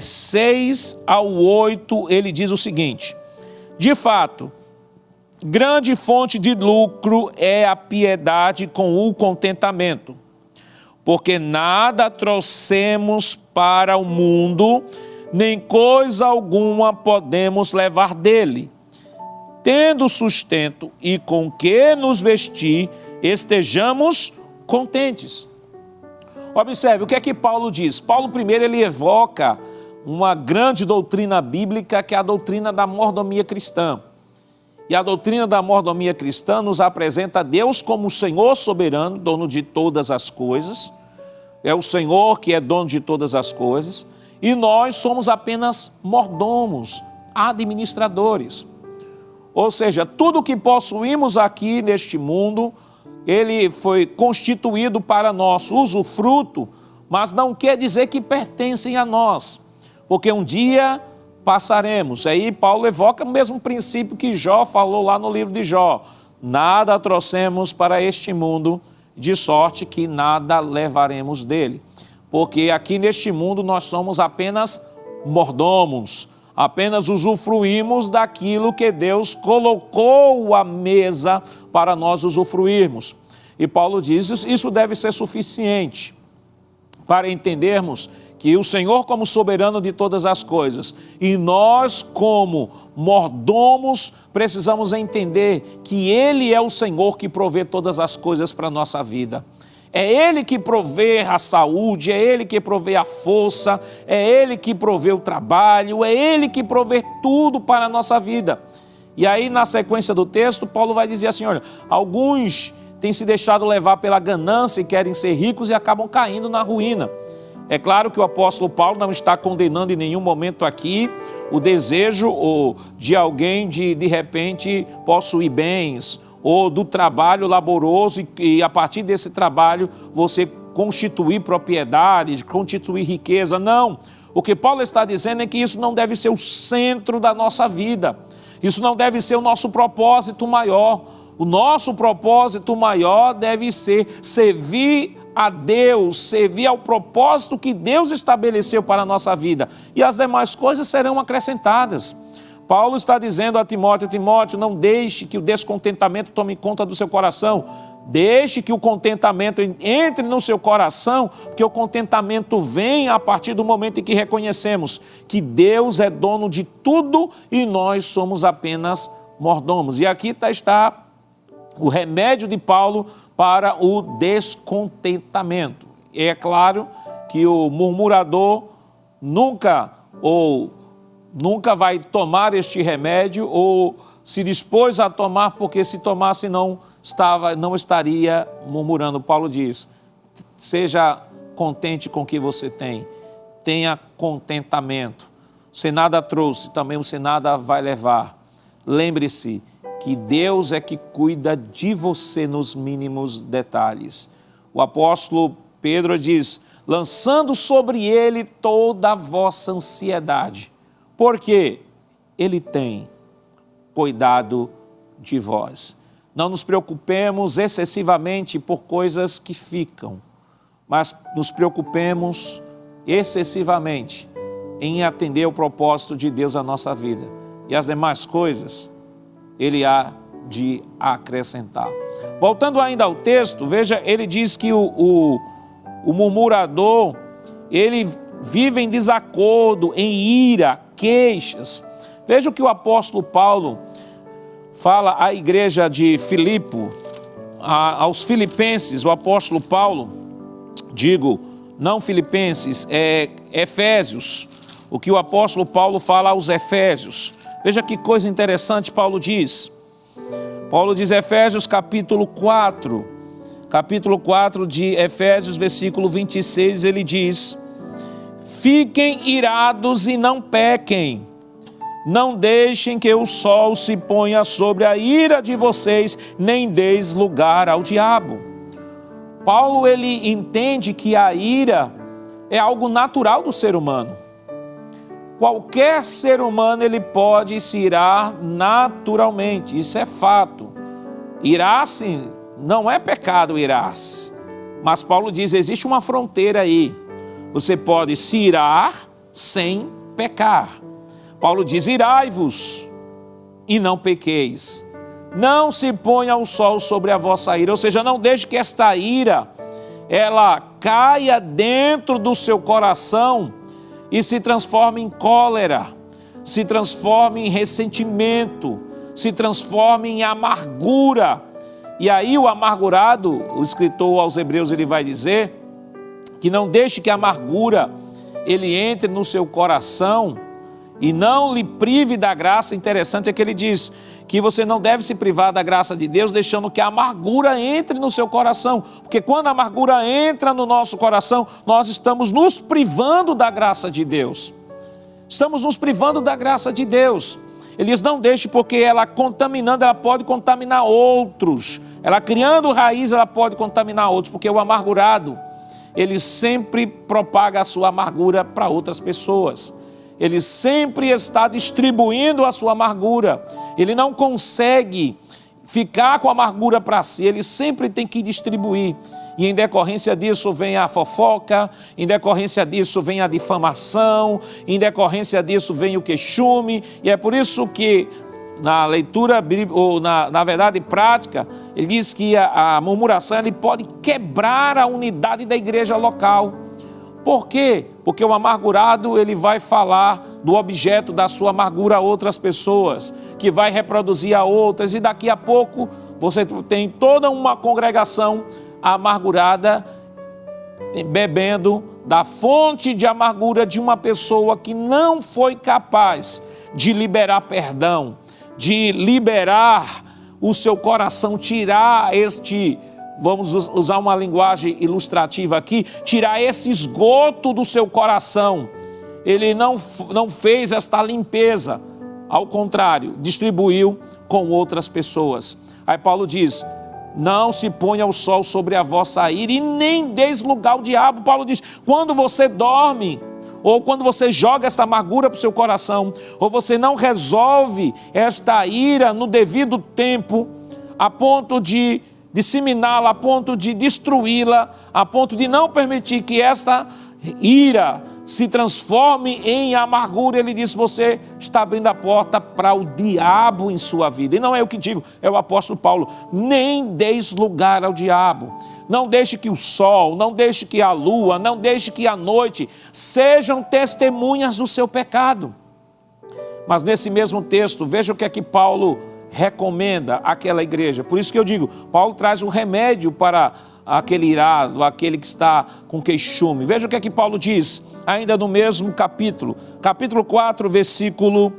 6 ao 8, ele diz o seguinte: de fato, grande fonte de lucro é a piedade com o contentamento, porque nada trouxemos para o mundo, nem coisa alguma podemos levar dele. Tendo sustento e com que nos vestir, estejamos contentes. Observe, o que é que Paulo diz? Paulo primeiro ele evoca uma grande doutrina bíblica, que é a doutrina da mordomia cristã. E a doutrina da mordomia cristã nos apresenta Deus como o Senhor soberano, dono de todas as coisas. É o Senhor que é dono de todas as coisas. E nós somos apenas mordomos, administradores. Ou seja, tudo que possuímos aqui neste mundo, ele foi constituído para nosso usufruto, mas não quer dizer que pertencem a nós, porque um dia passaremos. Aí Paulo evoca o mesmo princípio que Jó falou lá no livro de Jó: nada trouxemos para este mundo, de sorte que nada levaremos dele. Porque aqui neste mundo nós somos apenas mordomos, apenas usufruímos daquilo que Deus colocou à mesa para nós usufruirmos. E Paulo diz, isso deve ser suficiente para entendermos que o Senhor como soberano de todas as coisas e nós como mordomos precisamos entender que Ele é o Senhor que provê todas as coisas para a nossa vida. É Ele que provê a saúde, é Ele que provê a força, é Ele que provê o trabalho, é Ele que provê tudo para a nossa vida. E aí na sequência do texto, Paulo vai dizer assim, olha, alguns têm se deixado levar pela ganância e querem ser ricos e acabam caindo na ruína. É claro que o apóstolo Paulo não está condenando em nenhum momento aqui o desejo de alguém de repente possuir bens, ou do trabalho laboroso e a partir desse trabalho você constituir propriedade, constituir riqueza. Não, o que Paulo está dizendo é que isso não deve ser o centro da nossa vida, isso não deve ser o nosso propósito maior. O nosso propósito maior deve ser servir a Deus, servir ao propósito que Deus estabeleceu para a nossa vida, e as demais coisas serão acrescentadas. Paulo está dizendo a Timóteo, Timóteo, não deixe que o descontentamento tome conta do seu coração, deixe que o contentamento entre no seu coração, porque o contentamento vem a partir do momento em que reconhecemos que Deus é dono de tudo e nós somos apenas mordomos. E aqui está o remédio de Paulo para o descontentamento. E é claro que o murmurador nunca vai tomar este remédio ou se dispôs a tomar, porque se tomasse não estaria murmurando. Paulo diz, seja contente com o que você tem, tenha contentamento. Você nada trouxe, também você nada vai levar. Lembre-se que Deus é que cuida de você nos mínimos detalhes. O apóstolo Pedro diz, lançando sobre ele toda a vossa ansiedade, porque Ele tem cuidado de vós. Não nos preocupemos excessivamente por coisas que ficam, mas nos preocupemos excessivamente em atender o propósito de Deus à nossa vida. E as demais coisas, Ele há de acrescentar. Voltando ainda ao texto, veja, ele diz que o murmurador, ele vive em desacordo, em ira, queixas. Veja o que o apóstolo Paulo fala à igreja de Filipe, aos filipenses. O apóstolo Paulo, não filipenses, Efésios, o que o apóstolo Paulo fala aos Efésios. Veja que coisa interessante Paulo diz. Paulo diz, Efésios capítulo 4 de Efésios, versículo 26, ele diz, fiquem irados e não pequem, não deixem que o sol se ponha sobre a ira de vocês, nem deis lugar ao diabo. Paulo, ele entende que a ira é algo natural do ser humano. Qualquer ser humano, ele pode se irar naturalmente, isso é fato. Irar-se não é pecado, irar-se. Mas Paulo diz, existe uma fronteira aí. Você pode se irar sem pecar. Paulo diz, irai-vos e não pequeis. Não se ponha o sol sobre a vossa ira, ou seja, não deixe que esta ira, ela caia dentro do seu coração e se transforme em cólera, se transforme em ressentimento, se transforme em amargura. E aí o amargurado, o escritor aos Hebreus, ele vai dizer que não deixe que a amargura ele entre no seu coração e não lhe prive da graça. Interessante é que ele diz que você não deve se privar da graça de Deus, deixando que a amargura entre no seu coração, porque quando a amargura entra no nosso coração, nós estamos nos privando da graça de Deus. Estamos nos privando da graça de Deus. Ele diz, não deixe, porque ela contaminando, ela pode contaminar outros. Ela criando raiz, ela pode contaminar outros, porque o amargurado, ele sempre propaga a sua amargura para outras pessoas. Ele sempre está distribuindo a sua amargura. Ele não consegue ficar com a amargura para si, ele sempre tem que distribuir. E em decorrência disso vem a fofoca, em decorrência disso vem a difamação, em decorrência disso vem o queixume. E é por isso que na leitura, ou na verdade prática, ele diz que a murmuração ele pode quebrar a unidade da igreja local. Por quê? Porque o amargurado ele vai falar do objeto da sua amargura a outras pessoas, que vai reproduzir a outras, e daqui a pouco você tem toda uma congregação amargurada bebendo da fonte de amargura de uma pessoa que não foi capaz de liberar perdão, de liberar o seu coração, tirar vamos usar uma linguagem ilustrativa aqui, tirar esse esgoto do seu coração. Ele não fez esta limpeza, ao contrário, distribuiu com outras pessoas. Aí Paulo diz, não se ponha o sol sobre a vossa ira e nem deis lugar ao diabo. Paulo diz, quando você dorme, ou quando você joga essa amargura para o seu coração, ou você não resolve esta ira no devido tempo, a ponto de disseminá-la, a ponto de destruí-la, a ponto de não permitir que esta ira se transforme em amargura, ele diz, você está abrindo a porta para o diabo em sua vida. E não é eu que digo, é o apóstolo Paulo, nem deis lugar ao diabo. Não deixe que o sol, não deixe que a lua, não deixe que a noite sejam testemunhas do seu pecado. Mas nesse mesmo texto, veja o que é que Paulo recomenda àquela igreja. Por isso que eu digo, Paulo traz um remédio para aquele irado, aquele que está com queixume. Veja o que é que Paulo diz, ainda no mesmo capítulo 4, versículo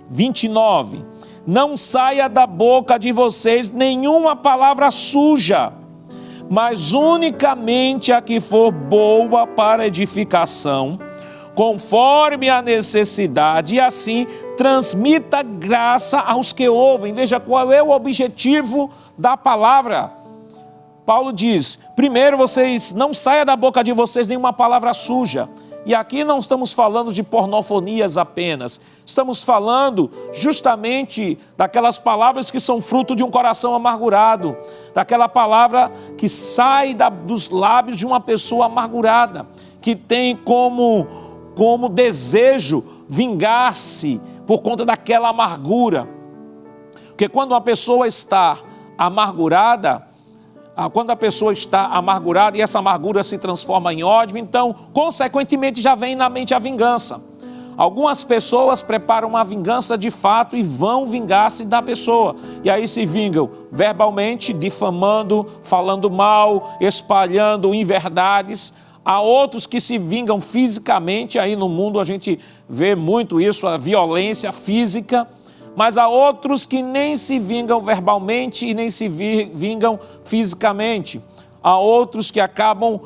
29. Não saia da boca de vocês nenhuma palavra suja, mas unicamente a que for boa para edificação, conforme a necessidade, e assim transmita graça aos que ouvem. Veja qual é o objetivo da palavra. Paulo diz, primeiro vocês, não saia da boca de vocês nenhuma palavra suja. E aqui não estamos falando de pornofonias apenas, estamos falando justamente daquelas palavras que são fruto de um coração amargurado, daquela palavra que sai dos lábios de uma pessoa amargurada, que tem como desejo vingar-se por conta daquela amargura. Porque quando uma pessoa está amargurada, e essa amargura se transforma em ódio, então, consequentemente, já vem na mente a vingança. Algumas pessoas preparam uma vingança de fato e vão vingar-se da pessoa. E aí se vingam verbalmente, difamando, falando mal, espalhando inverdades. Há outros que se vingam fisicamente, aí no mundo a gente vê muito isso, a violência física. Mas há outros que nem se vingam verbalmente e nem se vingam fisicamente. Há outros que acabam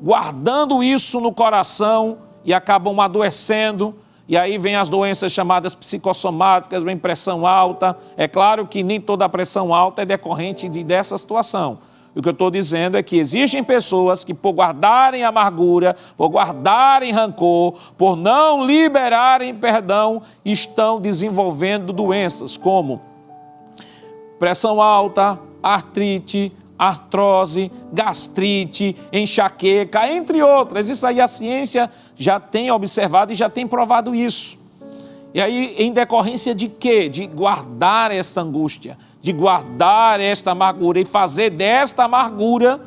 guardando isso no coração e acabam adoecendo. E aí vem as doenças chamadas psicossomáticas, vem pressão alta. É claro que nem toda a pressão alta é decorrente dessa situação. O que eu estou dizendo é que existem pessoas que, por guardarem amargura, por guardarem rancor, por não liberarem perdão, estão desenvolvendo doenças como pressão alta, artrite, artrose, gastrite, enxaqueca, entre outras. Isso aí a ciência já tem observado e já tem provado isso. E aí, em decorrência de quê? De guardar esta angústia, de guardar esta amargura e fazer desta amargura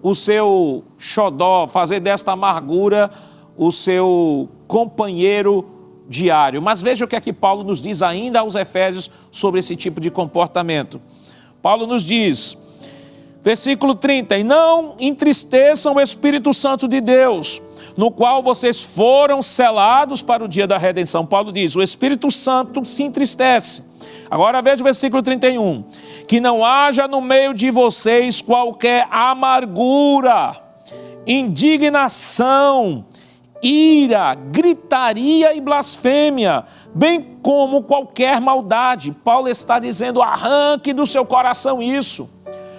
o seu xodó, fazer desta amargura o seu companheiro diário. Mas veja o que é que Paulo nos diz ainda aos Efésios sobre esse tipo de comportamento. Paulo nos diz, Versículo 30, e não entristeçam o Espírito Santo de Deus, no qual vocês foram selados para o dia da redenção. Paulo diz, o Espírito Santo se entristece. Agora veja o versículo 31, que não haja no meio de vocês qualquer amargura, indignação, ira, gritaria e blasfêmia, bem como qualquer maldade. Paulo está dizendo, arranque do seu coração isso.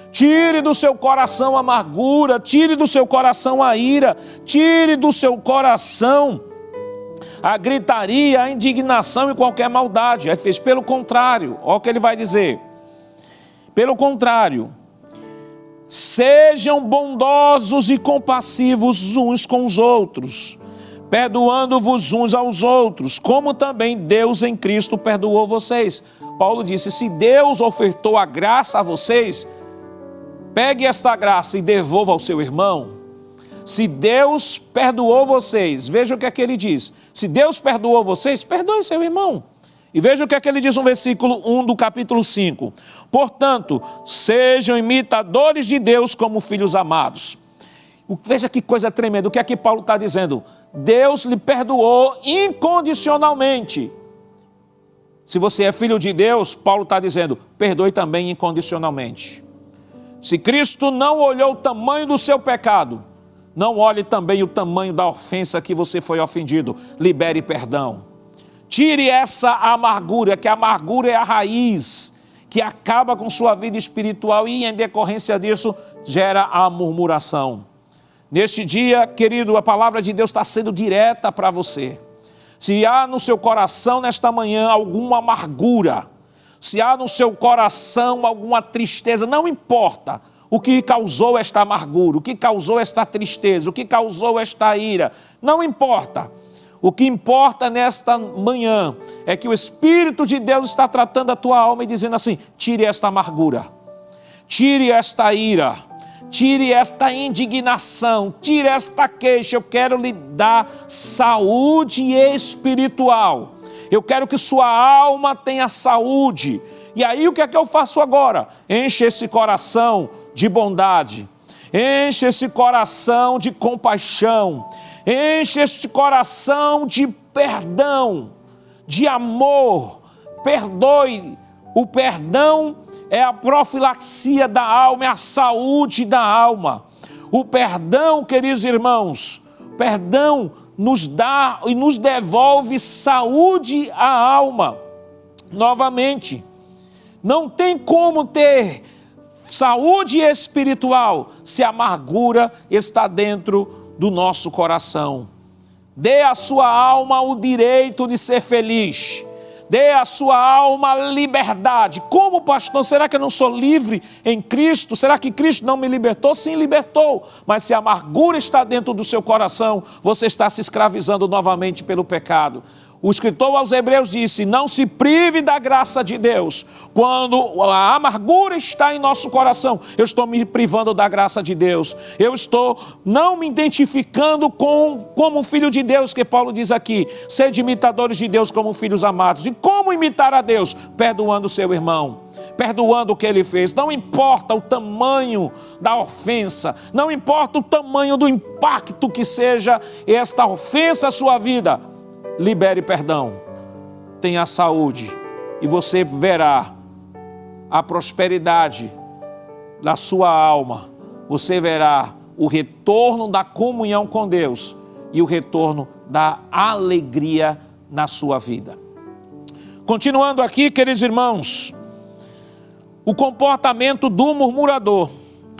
Tire do seu coração a amargura, tire do seu coração a ira, tire do seu coração a gritaria, a indignação e qualquer maldade. Aí fez, pelo contrário, olha o que ele vai dizer. Pelo contrário, sejam bondosos e compassivos uns com os outros, perdoando-vos uns aos outros, como também Deus em Cristo perdoou vocês. Paulo disse, se Deus ofertou a graça a vocês, pegue esta graça e devolva ao seu irmão. Se Deus perdoou vocês, veja o que é que ele diz. Se Deus perdoou vocês, perdoe seu irmão. E veja o que é que ele diz no versículo 1 do capítulo 5. Portanto, sejam imitadores de Deus como filhos amados. Veja que coisa tremenda, o que é que Paulo está dizendo? Deus lhe perdoou incondicionalmente. Se você é filho de Deus, Paulo está dizendo, perdoe também incondicionalmente. Se Cristo não olhou o tamanho do seu pecado, não olhe também o tamanho da ofensa que você foi ofendido. Libere perdão. Tire essa amargura, que a amargura é a raiz, que acaba com sua vida espiritual e em decorrência disso gera a murmuração. Neste dia, querido, a palavra de Deus está sendo direta para você. Se há no seu coração nesta manhã alguma amargura, se há no seu coração alguma tristeza, não importa o que causou esta amargura, o que causou esta tristeza, o que causou esta ira, não importa. O que importa nesta manhã é que o Espírito de Deus está tratando a tua alma e dizendo assim, tire esta amargura, tire esta ira, tire esta indignação, tire esta queixa. Eu quero lhe dar saúde espiritual. Eu quero que sua alma tenha saúde. E aí o que é que eu faço agora? Enche esse coração de bondade, enche esse coração de compaixão, enche este coração de perdão, de amor. Perdoe. O perdão é a profilaxia da alma, é a saúde da alma. O perdão, queridos irmãos, perdão nos dá e nos devolve saúde à alma. Novamente, não tem como ter saúde espiritual se a amargura está dentro do nosso coração. Dê à sua alma o direito de ser feliz. Dê à sua alma liberdade. Como, pastor? Será que eu não sou livre em Cristo? Será que Cristo não me libertou? Sim, libertou. Mas se a amargura está dentro do seu coração, você está se escravizando novamente pelo pecado. O escritor aos Hebreus disse, não se prive da graça de Deus. Quando a amargura está em nosso coração, eu estou me privando da graça de Deus. Eu estou não me identificando como filho de Deus, que Paulo diz aqui. Sede imitadores de Deus como filhos amados. E como imitar a Deus? Perdoando o seu irmão, perdoando o que ele fez. Não importa o tamanho da ofensa, não importa o tamanho do impacto que seja esta ofensa à sua vida. Libere perdão, tenha saúde e você verá a prosperidade da sua alma. Você verá o retorno da comunhão com Deus e o retorno da alegria na sua vida. Continuando aqui, queridos irmãos, o comportamento do murmurador.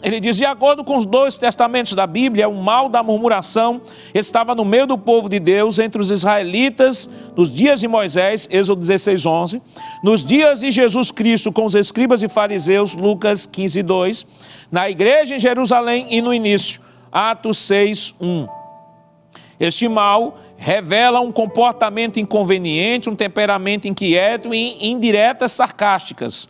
Ele diz, de acordo com os 2 testamentos da Bíblia, o mal da murmuração estava no meio do povo de Deus, entre os israelitas, nos dias de Moisés, Êxodo 16:11, nos dias de Jesus Cristo com os escribas e fariseus, Lucas 15:2, na igreja em Jerusalém e no início, Atos 6:1. Este mal revela um comportamento inconveniente, um temperamento inquieto e indiretas sarcásticas.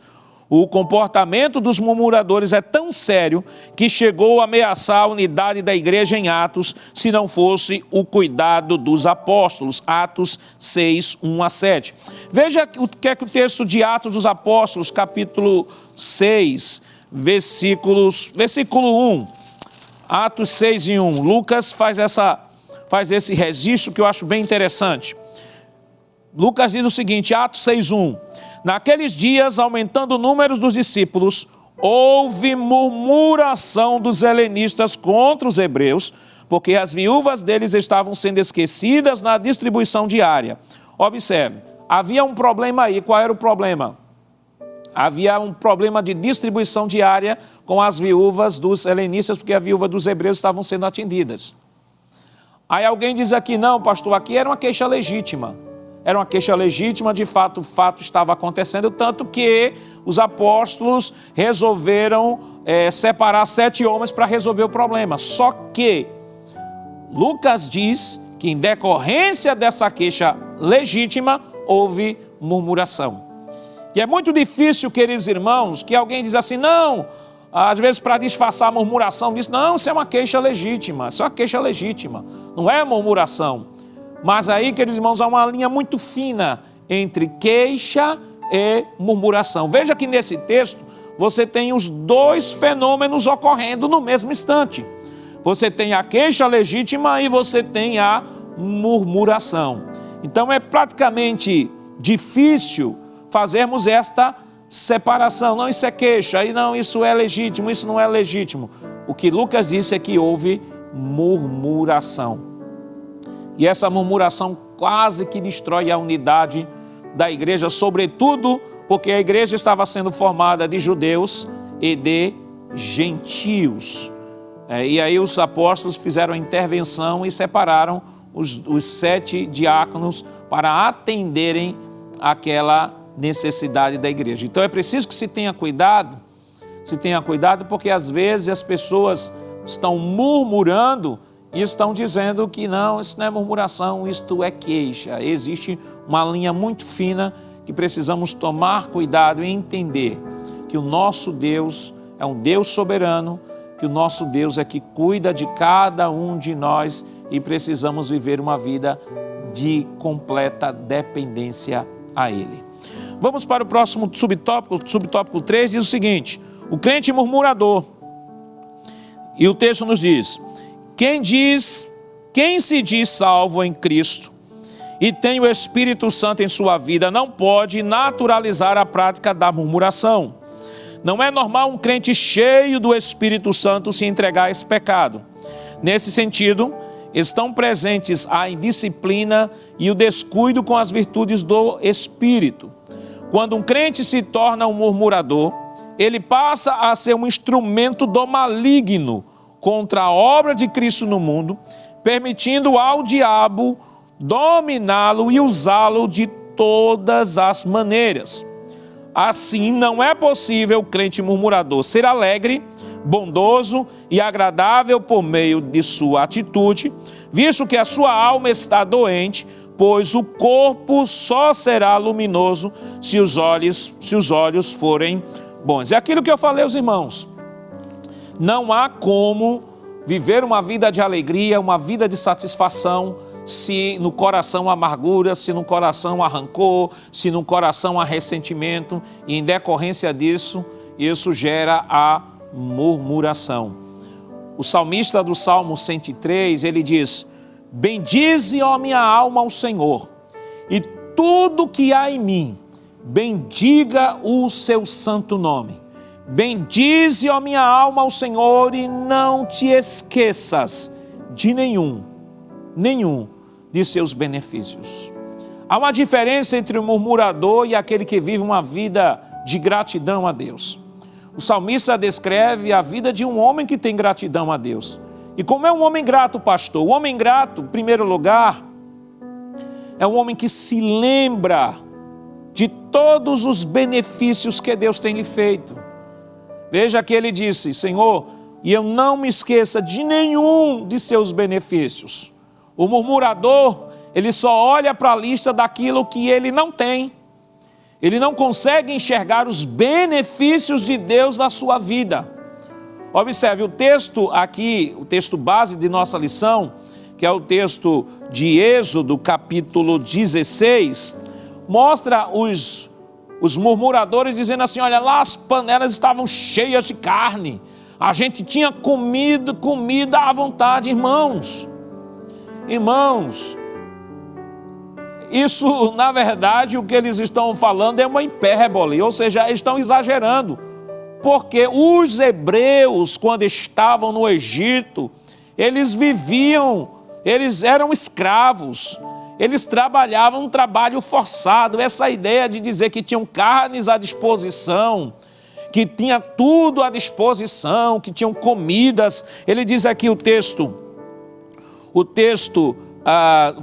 O comportamento dos murmuradores é tão sério que chegou a ameaçar a unidade da igreja em Atos, se não fosse o cuidado dos apóstolos. Atos 6:1-7. Veja o que é que o texto de Atos dos Apóstolos, capítulo 6, versículo 1, Atos 6 e 1. Lucas faz esse registro que eu acho bem interessante. Lucas diz o seguinte, Atos 6, 1. Naqueles dias, aumentando o número dos discípulos, houve murmuração dos helenistas contra os hebreus, porque as viúvas deles estavam sendo esquecidas na distribuição diária. Observe, havia um problema aí. Qual era o problema? Havia um problema de distribuição diária com as viúvas dos helenistas, porque a viúva dos hebreus estavam sendo atendidas. Aí alguém diz aqui, não, pastor, aqui era uma queixa legítima. Era uma queixa legítima, de fato, o fato estava acontecendo, tanto que os apóstolos resolveram separar 7 homens para resolver o problema. Só que Lucas diz que em decorrência dessa queixa legítima, houve murmuração. E é muito difícil, queridos irmãos, que alguém diz assim, não, às vezes para disfarçar a murmuração, diz, não, isso é uma queixa legítima, isso é uma queixa legítima, não é murmuração. Mas aí, queridos irmãos, há uma linha muito fina entre queixa e murmuração. Veja que nesse texto você tem os 2 fenômenos ocorrendo no mesmo instante. Você tem a queixa legítima e você tem a murmuração. Então é praticamente difícil fazermos esta separação. Não, isso é queixa, e não, isso é legítimo, isso não é legítimo. O que Lucas disse é que houve murmuração. E essa murmuração quase que destrói a unidade da igreja, sobretudo porque a igreja estava sendo formada de judeus e de gentios. E aí os apóstolos fizeram a intervenção e separaram os 7 diáconos para atenderem aquela necessidade da igreja. Então é preciso que se tenha cuidado porque às vezes as pessoas estão murmurando e estão dizendo que não, isso não é murmuração, isto é queixa. Existe uma linha muito fina que precisamos tomar cuidado e entender que o nosso Deus é um Deus soberano, que o nosso Deus é que cuida de cada um de nós e precisamos viver uma vida de completa dependência a Ele. Vamos para o próximo subtópico 3, diz o seguinte, o crente murmurador. E o texto nos diz, quem se diz salvo em Cristo e tem o Espírito Santo em sua vida não pode naturalizar a prática da murmuração. Não é normal um crente cheio do Espírito Santo se entregar a esse pecado. Nesse sentido, estão presentes a indisciplina e o descuido com as virtudes do Espírito. Quando um crente se torna um murmurador, ele passa a ser um instrumento do maligno contra a obra de Cristo no mundo, permitindo ao diabo dominá-lo e usá-lo de todas as maneiras. Assim, não é possível o crente murmurador ser alegre, bondoso e agradável por meio de sua atitude, visto que a sua alma está doente, pois o corpo só será luminoso se os olhos forem bons. É aquilo que eu falei aos irmãos. Não há como viver uma vida de alegria, uma vida de satisfação, se no coração há amargura, se no coração há rancor, se no coração há ressentimento, e em decorrência disso, isso gera a murmuração. O salmista do Salmo 103, ele diz, bendize, ó minha alma, ao Senhor, e tudo que há em mim, bendiga o seu santo nome. Bendize, ó minha alma, ao Senhor, e não te esqueças de nenhum de seus benefícios. Há uma diferença entre o murmurador e aquele que vive uma vida de gratidão a Deus. O salmista descreve a vida de um homem que tem gratidão a Deus. E como é um homem grato, pastor? O homem grato, em primeiro lugar, é um homem que se lembra de todos os benefícios que Deus tem lhe feito. Veja que ele disse, Senhor, e eu não me esqueça de nenhum de seus benefícios. O murmurador, ele só olha para a lista daquilo que ele não tem. Ele não consegue enxergar os benefícios de Deus na sua vida. Observe, o texto aqui, o texto base de nossa lição, que é o texto de Êxodo, capítulo 16, mostra Os murmuradores dizendo assim: olha lá, as panelas estavam cheias de carne, a gente tinha comida à vontade. Irmãos, isso na verdade o que eles estão falando é uma hipérbole, ou seja, eles estão exagerando, porque os hebreus, quando estavam no Egito, eles eram escravos, eles trabalhavam um trabalho forçado. Essa ideia de dizer que tinham carnes à disposição, que tinha tudo à disposição, que tinham comidas. Ele diz aqui o texto,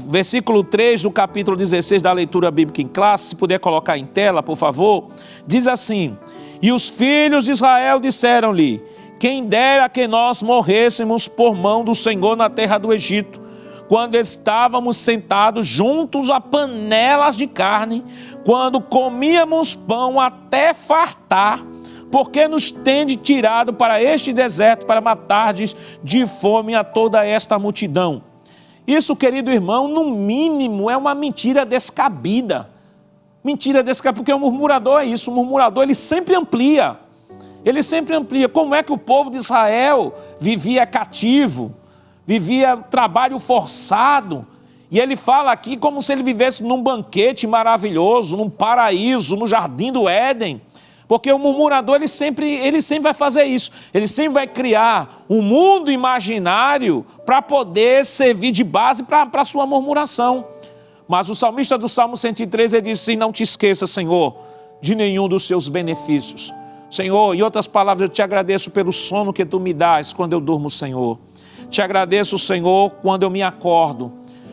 versículo 3 do capítulo 16 da leitura bíblica em classe, se puder colocar em tela, por favor, diz assim: e os filhos de Israel disseram-lhe: quem dera que nós morrêssemos por mão do Senhor na terra do Egito, quando estávamos sentados juntos a panelas de carne, quando comíamos pão até fartar, porque nos tende tirado para este deserto para matardes de fome a toda esta multidão. Isso, querido irmão, no mínimo é uma mentira descabida. Mentira descabida, porque o murmurador é isso. O murmurador, ele sempre amplia. Ele sempre amplia. Como é que o povo de Israel vivia cativo, vivia trabalho forçado? E ele fala aqui como se ele vivesse num banquete maravilhoso, num paraíso, no jardim do Éden. Porque o murmurador, ele sempre vai fazer isso. Ele sempre vai criar um mundo imaginário para poder servir de base para a sua murmuração. Mas o salmista do Salmo 103, ele diz assim: não te esqueça, Senhor, de nenhum dos seus benefícios. Senhor, em outras palavras, eu te agradeço pelo sono que tu me dás quando eu durmo, Senhor. Te agradeço, Senhor, quando eu me acordo.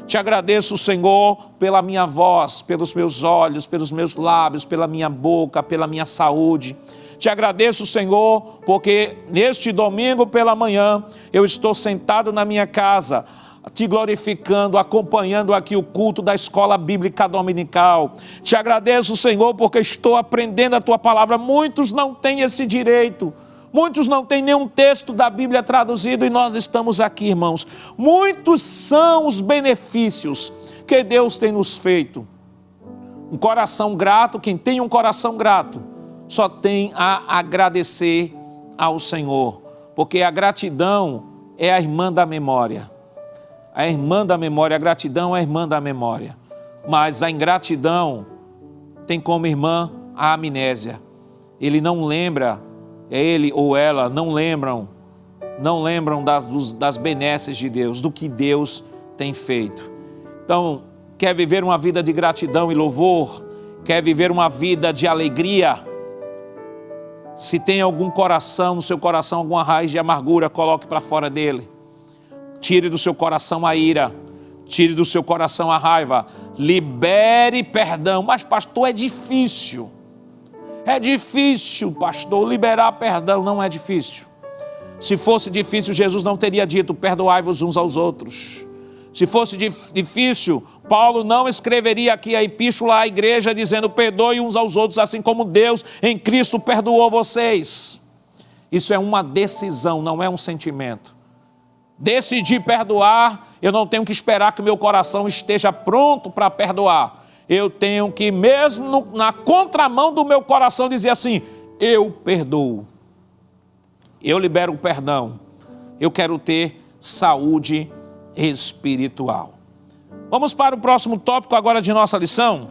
Te agradeço, Senhor, pela minha voz, pelos meus olhos, pelos meus lábios, pela minha boca, pela minha saúde. Te agradeço, Senhor, porque neste domingo pela manhã eu estou sentado na minha casa, te glorificando, acompanhando aqui o culto da escola bíblica dominical. Te agradeço, Senhor, porque estou aprendendo a tua palavra. Muitos não têm esse direito. Muitos não têm nenhum texto da Bíblia traduzido e nós estamos aqui, irmãos. Muitos são os benefícios que Deus tem nos feito. Um coração grato, quem tem um coração grato, só tem a agradecer ao Senhor, porque a gratidão é a irmã da memória. A irmã da memória, a gratidão é a irmã da memória. Mas a ingratidão tem como irmã a amnésia. Ele não lembra, ele ou ela não lembram das benesses de Deus, do que Deus tem feito. Então, quer viver uma vida de gratidão e louvor? Quer viver uma vida de alegria? Se tem algum coração, no seu coração, alguma raiz de amargura, coloque para fora dele. Tire do seu coração a ira, tire do seu coração a raiva, libere perdão. Mas pastor, é difícil. É difícil, pastor, liberar perdão. Não é difícil. Se fosse difícil, Jesus não teria dito: perdoai-vos uns aos outros. Se fosse difícil, Paulo não escreveria aqui a epístola à igreja dizendo: perdoe uns aos outros, assim como Deus em Cristo perdoou vocês. Isso é uma decisão, não é um sentimento. Decidi perdoar, eu não tenho que esperar que meu coração esteja pronto para perdoar. Eu tenho que, mesmo na contramão do meu coração, dizer assim: eu perdoo. Eu libero o perdão. Eu quero ter saúde espiritual. Vamos para o próximo tópico agora de nossa lição.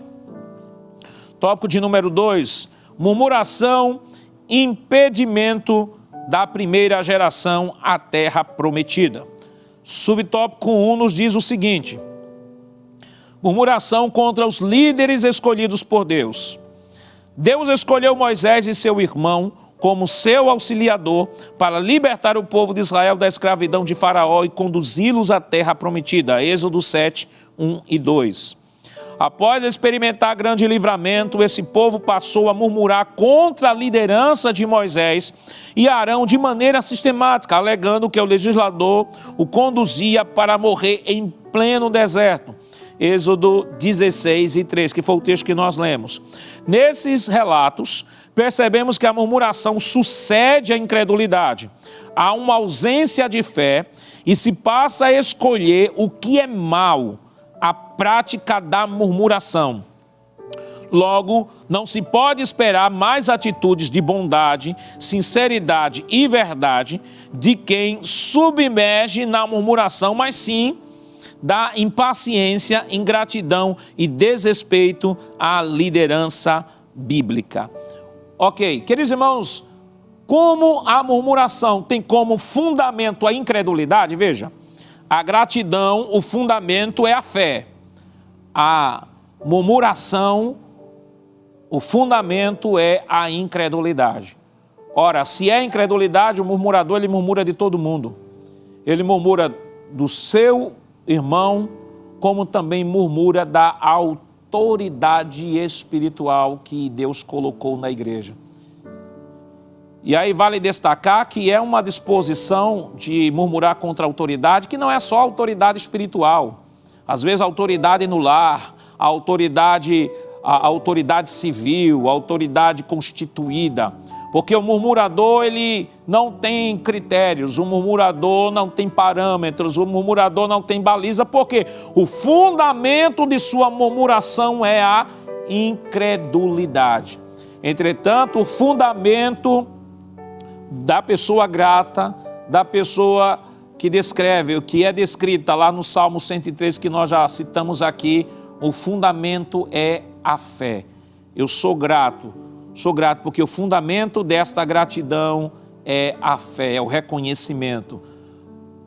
Tópico de número 2. Murmuração, impedimento da primeira geração à terra prometida. Subtópico 1 nos diz o seguinte: murmuração contra os líderes escolhidos por Deus. Deus escolheu Moisés e seu irmão como seu auxiliador para libertar o povo de Israel da escravidão de Faraó e conduzi-los à terra prometida. Êxodo 7, 1 e 2. Após experimentar grande livramento, esse povo passou a murmurar contra a liderança de Moisés e Arão de maneira sistemática, alegando que o legislador o conduzia para morrer em pleno deserto. Êxodo 16 e 3, que foi o texto que nós lemos. Nesses relatos, percebemos que a murmuração sucede à incredulidade. Há uma ausência de fé e se passa a escolher o que é mal, a prática da murmuração. Logo, não se pode esperar mais atitudes de bondade, sinceridade e verdade de quem submerge na murmuração, mas sim da impaciência, ingratidão e desrespeito à liderança bíblica. Ok, queridos irmãos, como a murmuração tem como fundamento a incredulidade, veja, a gratidão, o fundamento é a fé. A murmuração, o fundamento é a incredulidade. Ora, se é incredulidade, o murmurador, ele murmura de todo mundo. Ele murmura do seu irmão, como também murmura da autoridade espiritual que Deus colocou na igreja. E aí vale destacar que é uma disposição de murmurar contra a autoridade, que não é só autoridade espiritual. Às vezes a autoridade no lar, a autoridade civil, a autoridade constituída. Porque o murmurador, ele não tem critérios, o murmurador não tem parâmetros, o murmurador não tem baliza, porque o fundamento de sua murmuração é a incredulidade. Entretanto, o fundamento da pessoa grata, da pessoa que descreve, o que é descrita lá no Salmo 103, que nós já citamos aqui, o fundamento é a fé. Eu sou grato porque o fundamento desta gratidão é a fé, é o reconhecimento.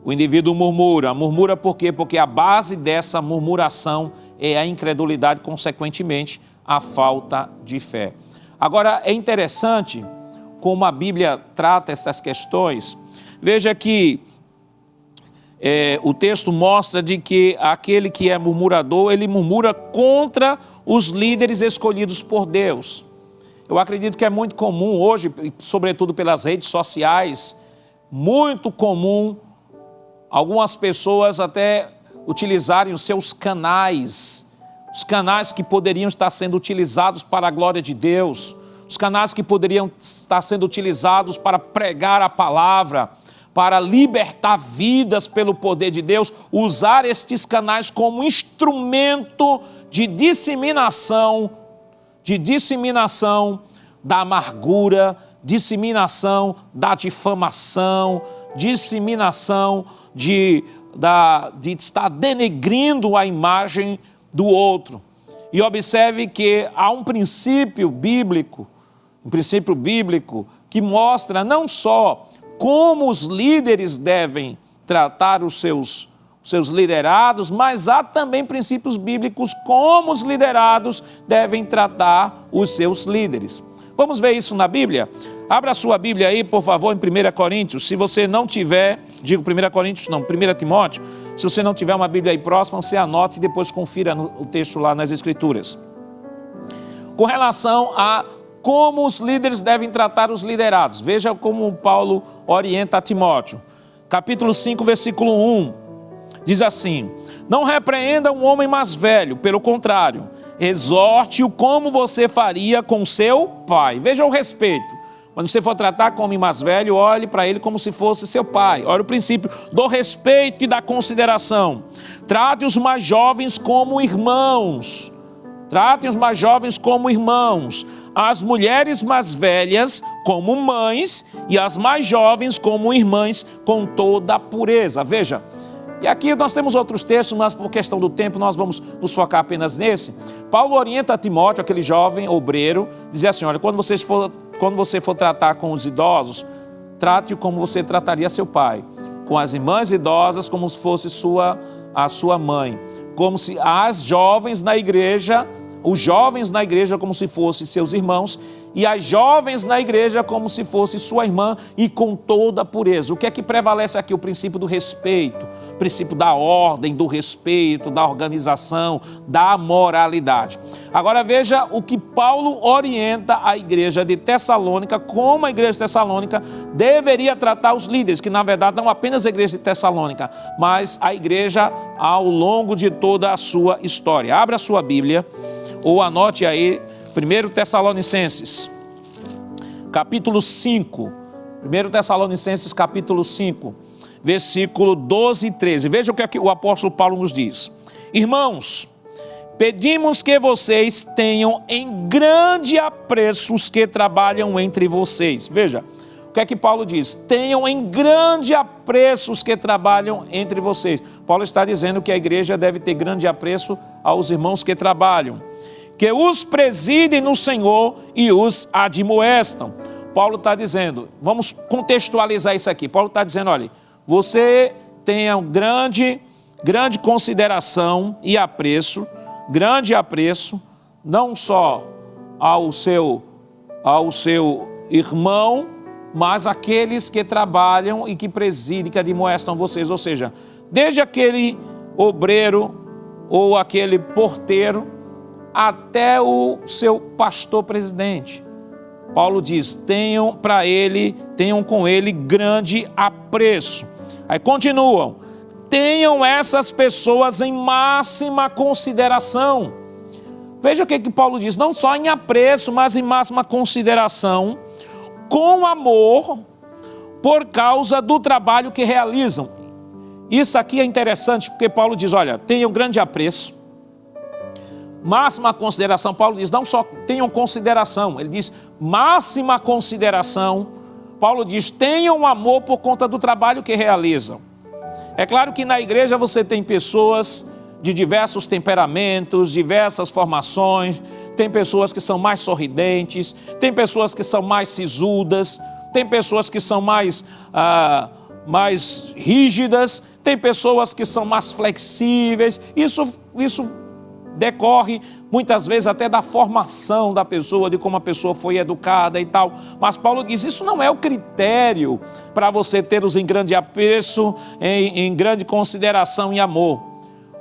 O indivíduo murmura por quê? Porque a base dessa murmuração é a incredulidade, consequentemente, a falta de fé. Agora, é interessante como a Bíblia trata essas questões. Veja que o texto mostra de que aquele que é murmurador, ele murmura contra os líderes escolhidos por Deus. Eu acredito que é muito comum hoje, sobretudo pelas redes sociais, muito comum algumas pessoas até utilizarem os seus canais, os canais que poderiam estar sendo utilizados para a glória de Deus, os canais que poderiam estar sendo utilizados para pregar a palavra, para libertar vidas pelo poder de Deus, usar estes canais como instrumento de disseminação da amargura, disseminação da difamação, disseminação de estar denegrindo a imagem do outro. E observe que há um princípio bíblico que mostra não só como os líderes devem tratar os seus liderados, mas há também princípios bíblicos como os liderados devem tratar os seus líderes. Vamos ver isso na Bíblia? Abra a sua Bíblia aí, por favor, em 1 Coríntios. Se você não tiver, 1 Coríntios não, 1 Timóteo, se você não tiver uma Bíblia aí próxima, você anote e depois confira o texto lá nas Escrituras. Com relação a como os líderes devem tratar os liderados. Veja como Paulo orienta a Timóteo. Capítulo 5, versículo 1, diz assim: não repreenda um homem mais velho, pelo contrário, exorte-o como você faria com seu pai. Veja o respeito. Quando você for tratar com um homem mais velho, olhe para ele como se fosse seu pai. Olha o princípio do respeito e da consideração. Trate os mais jovens como irmãos. Tratem os mais jovens como irmãos, as mulheres mais velhas como mães e as mais jovens como irmãs com toda a pureza. Veja, e aqui nós temos outros textos, mas por questão do tempo nós vamos nos focar apenas nesse. Paulo orienta a Timóteo, aquele jovem obreiro, dizer assim: olha, quando você for tratar com os idosos, trate-o como você trataria seu pai, com as irmãs idosas como se fosse a sua mãe, como se as jovens na igreja, os jovens na igreja como se fossem seus irmãos, e as jovens na igreja como se fosse sua irmã, e com toda a pureza. O que é que prevalece aqui? O princípio do respeito, o princípio da ordem, do respeito, da organização, da moralidade. Agora veja o que Paulo orienta a igreja de Tessalônica, como a igreja de Tessalônica deveria tratar os líderes, que na verdade não apenas a igreja de Tessalônica, mas a igreja ao longo de toda a sua história. Abra a sua Bíblia, ou anote aí, 1 Tessalonicenses, capítulo 5. 1 Tessalonicenses, capítulo 5, versículo 12 e 13. Veja o que o apóstolo Paulo nos diz. Irmãos, pedimos que vocês tenham em grande apreço os que trabalham entre vocês. Veja, o que é que Paulo diz? Tenham em grande apreço os que trabalham entre vocês. Paulo está dizendo que a igreja deve ter grande apreço aos irmãos que trabalham, que os presidem no Senhor e os admoestam. Paulo está dizendo, vamos contextualizar isso aqui. Paulo está dizendo, olha, você tenha grande consideração e apreço, grande apreço, não só ao seu irmão, mas aqueles que trabalham e que presidem, que admoestam vocês. Ou seja, desde aquele obreiro ou aquele porteiro até o seu pastor presidente. Paulo diz, tenham com ele grande apreço. Aí continuam, tenham essas pessoas em máxima consideração. Veja o que Paulo diz, não só em apreço, mas em máxima consideração, com amor, por causa do trabalho que realizam. Isso aqui é interessante, porque Paulo diz, olha, tenham grande apreço, máxima consideração. Paulo diz, não só tenham consideração, ele diz máxima consideração. Paulo diz, tenham amor por conta do trabalho que realizam. É claro que na igreja você tem pessoas de diversos temperamentos, diversas formações, tem pessoas que são mais sorridentes, tem pessoas que são mais sisudas, tem pessoas que são mais rígidas, tem pessoas que são mais flexíveis. Isso decorre muitas vezes até da formação da pessoa, de como a pessoa foi educada e tal. Mas Paulo diz, isso não é o critério para você ter-os em grande apreço, em grande consideração e amor.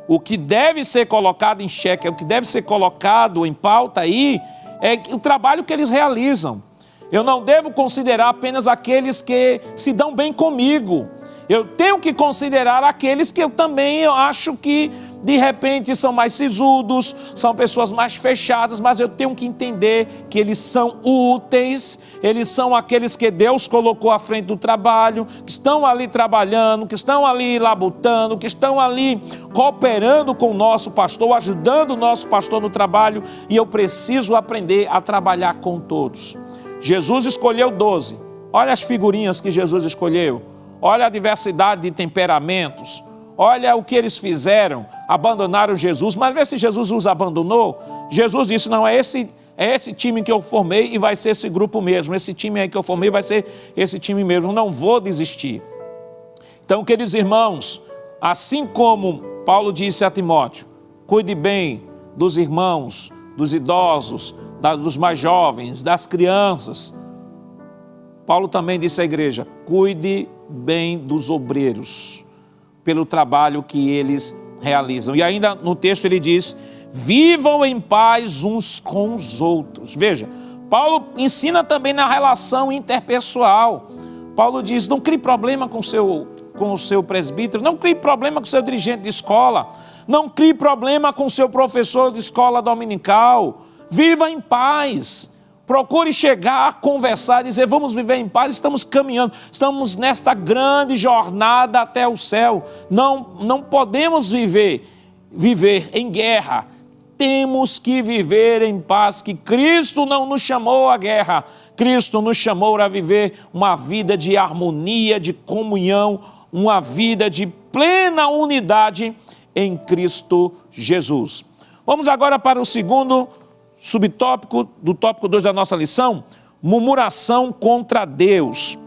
O que deve ser colocado em xeque, o que deve ser colocado em pauta aí, é o trabalho que eles realizam. Eu não devo considerar apenas aqueles que se dão bem comigo. Eu tenho que considerar aqueles que eu também acho que de repente são mais sisudos, são pessoas mais fechadas, mas eu tenho que entender que eles são úteis, eles são aqueles que Deus colocou à frente do trabalho, que estão ali trabalhando, que estão ali labutando, que estão ali cooperando com o nosso pastor, ajudando o nosso pastor no trabalho, e eu preciso aprender a trabalhar com todos. Jesus escolheu 12, olha as figurinhas que Jesus escolheu, olha a diversidade de temperamentos, olha o que eles fizeram, abandonaram Jesus, mas vê se Jesus os abandonou. Jesus disse, não, é esse time que eu formei e vai ser esse grupo mesmo, esse time aí que eu formei vai ser esse time mesmo, não vou desistir. Então, queridos irmãos, assim como Paulo disse a Timóteo, cuide bem dos irmãos, dos idosos, dos mais jovens, das crianças. Paulo também disse à igreja, cuide bem dos obreiros, pelo trabalho que eles realizam. E ainda no texto ele diz, vivam em paz uns com os outros. Veja, Paulo ensina também na relação interpessoal. Paulo diz, não crie problema com o seu presbítero, não crie problema com o seu dirigente de escola, não crie problema com o seu professor de escola dominical. Viva em paz. Procure chegar, conversar, dizer, vamos viver em paz, estamos caminhando, estamos nesta grande jornada até o céu. Não podemos viver em guerra, temos que viver em paz, que Cristo não nos chamou à guerra, Cristo nos chamou a viver uma vida de harmonia, de comunhão, uma vida de plena unidade em Cristo Jesus. Vamos agora para o segundo subtópico do tópico 2 da nossa lição, murmuração contra Deus.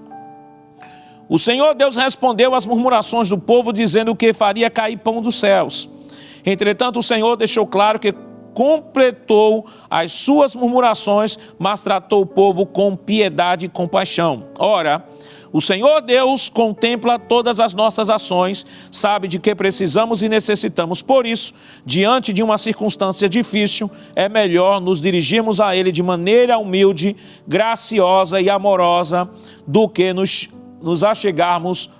O Senhor Deus respondeu às murmurações do povo, dizendo que faria cair pão dos céus. Entretanto, o Senhor deixou claro que completou as suas murmurações, mas tratou o povo com piedade e compaixão. Ora, o Senhor Deus contempla todas as nossas ações, sabe de que precisamos e necessitamos. Por isso, diante de uma circunstância difícil, é melhor nos dirigirmos a Ele de maneira humilde, graciosa e amorosa, do que nos achegarmos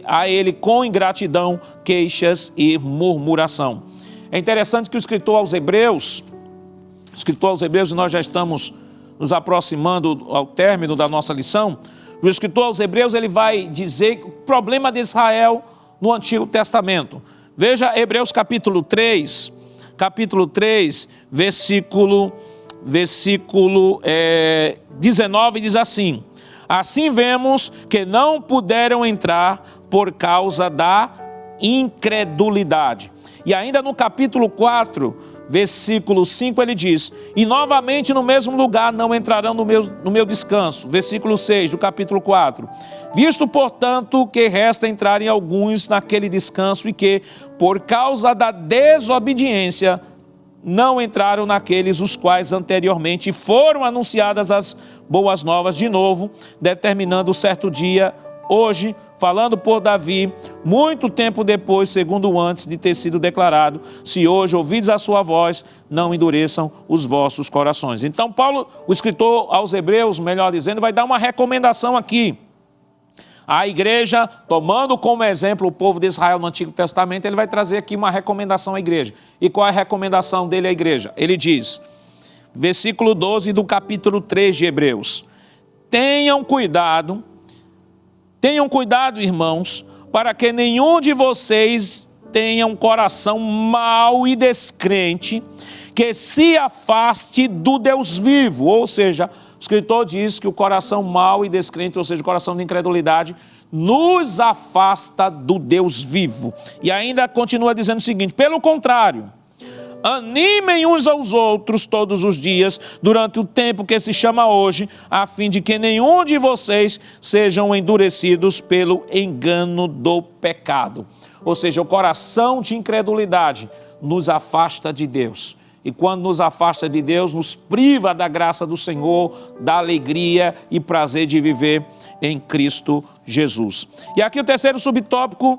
a Ele com ingratidão, queixas e murmuração. É interessante que o escritor aos Hebreus, e nós já estamos nos aproximando ao término da nossa lição, o escritor aos Hebreus ele vai dizer o problema de Israel no Antigo Testamento. Veja Hebreus capítulo 3, capítulo 3, versículo 19 diz assim: assim vemos que não puderam entrar por causa da incredulidade. E ainda no capítulo 4, versículo 5, ele diz: e novamente no mesmo lugar não entrarão no meu descanso. Versículo 6 do capítulo 4. Visto, portanto, que resta entrarem alguns naquele descanso e que, por causa da desobediência, não entraram naqueles os quais anteriormente foram anunciadas as boas novas, de novo, determinando certo dia, hoje, falando por Davi, muito tempo depois, segundo antes de ter sido declarado: se hoje ouvides a sua voz, não endureçam os vossos corações. Então Paulo, o escritor aos Hebreus, melhor dizendo, vai dar uma recomendação aqui. A igreja, tomando como exemplo o povo de Israel no Antigo Testamento, ele vai trazer aqui uma recomendação à igreja. E qual é a recomendação dele à igreja? Ele diz, versículo 12 do capítulo 3 de Hebreus: tenham cuidado, irmãos, para que nenhum de vocês tenha um coração mau e descrente, que se afaste do Deus vivo. Ou seja, o escritor diz que o coração mau e descrente, ou seja, o coração de incredulidade, nos afasta do Deus vivo. E ainda continua dizendo o seguinte: pelo contrário, animem uns aos outros todos os dias, durante o tempo que se chama hoje, a fim de que nenhum de vocês sejam endurecidos pelo engano do pecado. Ou seja, o coração de incredulidade nos afasta de Deus. E quando nos afasta de Deus, nos priva da graça do Senhor, da alegria e prazer de viver em Cristo Jesus. E aqui o terceiro subtópico: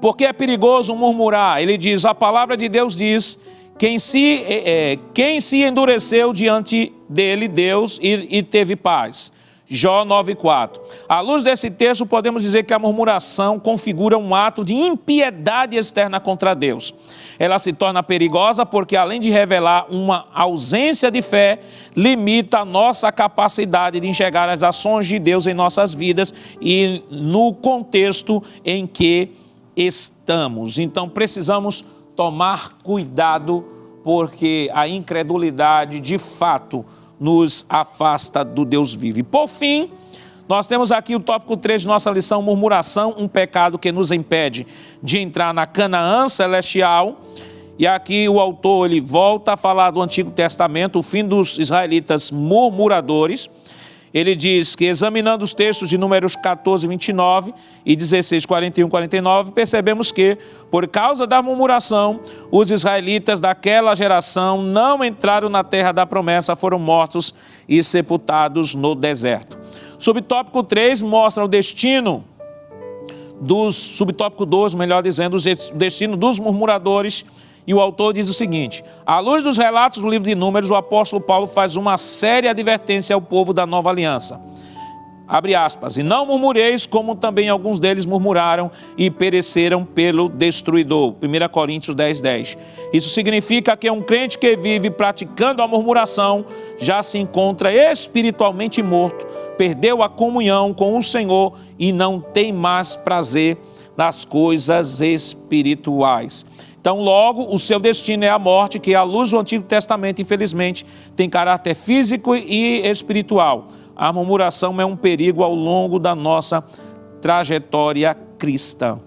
porque é perigoso murmurar. Ele diz, a palavra de Deus diz, quem se endureceu diante dele, Deus, e teve paz. Jó 9,4. À luz desse texto, podemos dizer que a murmuração configura um ato de impiedade externa contra Deus. Ela se torna perigosa porque, além de revelar uma ausência de fé, limita a nossa capacidade de enxergar as ações de Deus em nossas vidas e no contexto em que estamos. Então precisamos tomar cuidado, porque a incredulidade de fato nos afasta do Deus vivo. E por fim, nós temos aqui o tópico 3 de nossa lição: murmuração, um pecado que nos impede de entrar na Canaã celestial. E aqui o autor ele volta a falar do Antigo Testamento, o fim dos israelitas murmuradores. Ele diz que, examinando os textos de Números 14, 29 e 16, 41, 49, percebemos que, por causa da murmuração, os israelitas daquela geração não entraram na terra da promessa, foram mortos e sepultados no deserto. Subtópico 3 mostra o destino subtópico 2, melhor dizendo, o destino dos murmuradores. E o autor diz o seguinte: à luz dos relatos do livro de Números, o apóstolo Paulo faz uma séria advertência ao povo da nova aliança. Abre aspas: e não murmureis, como também alguns deles murmuraram e pereceram pelo destruidor. 1 Coríntios 10, 10. Isso significa que um crente que vive praticando a murmuração já se encontra espiritualmente morto, perdeu a comunhão com o Senhor e não tem mais prazer nas coisas espirituais. Então, logo, o seu destino é a morte, que, à luz do Antigo Testamento, infelizmente, tem caráter físico e espiritual. A murmuração é um perigo ao longo da nossa trajetória cristã.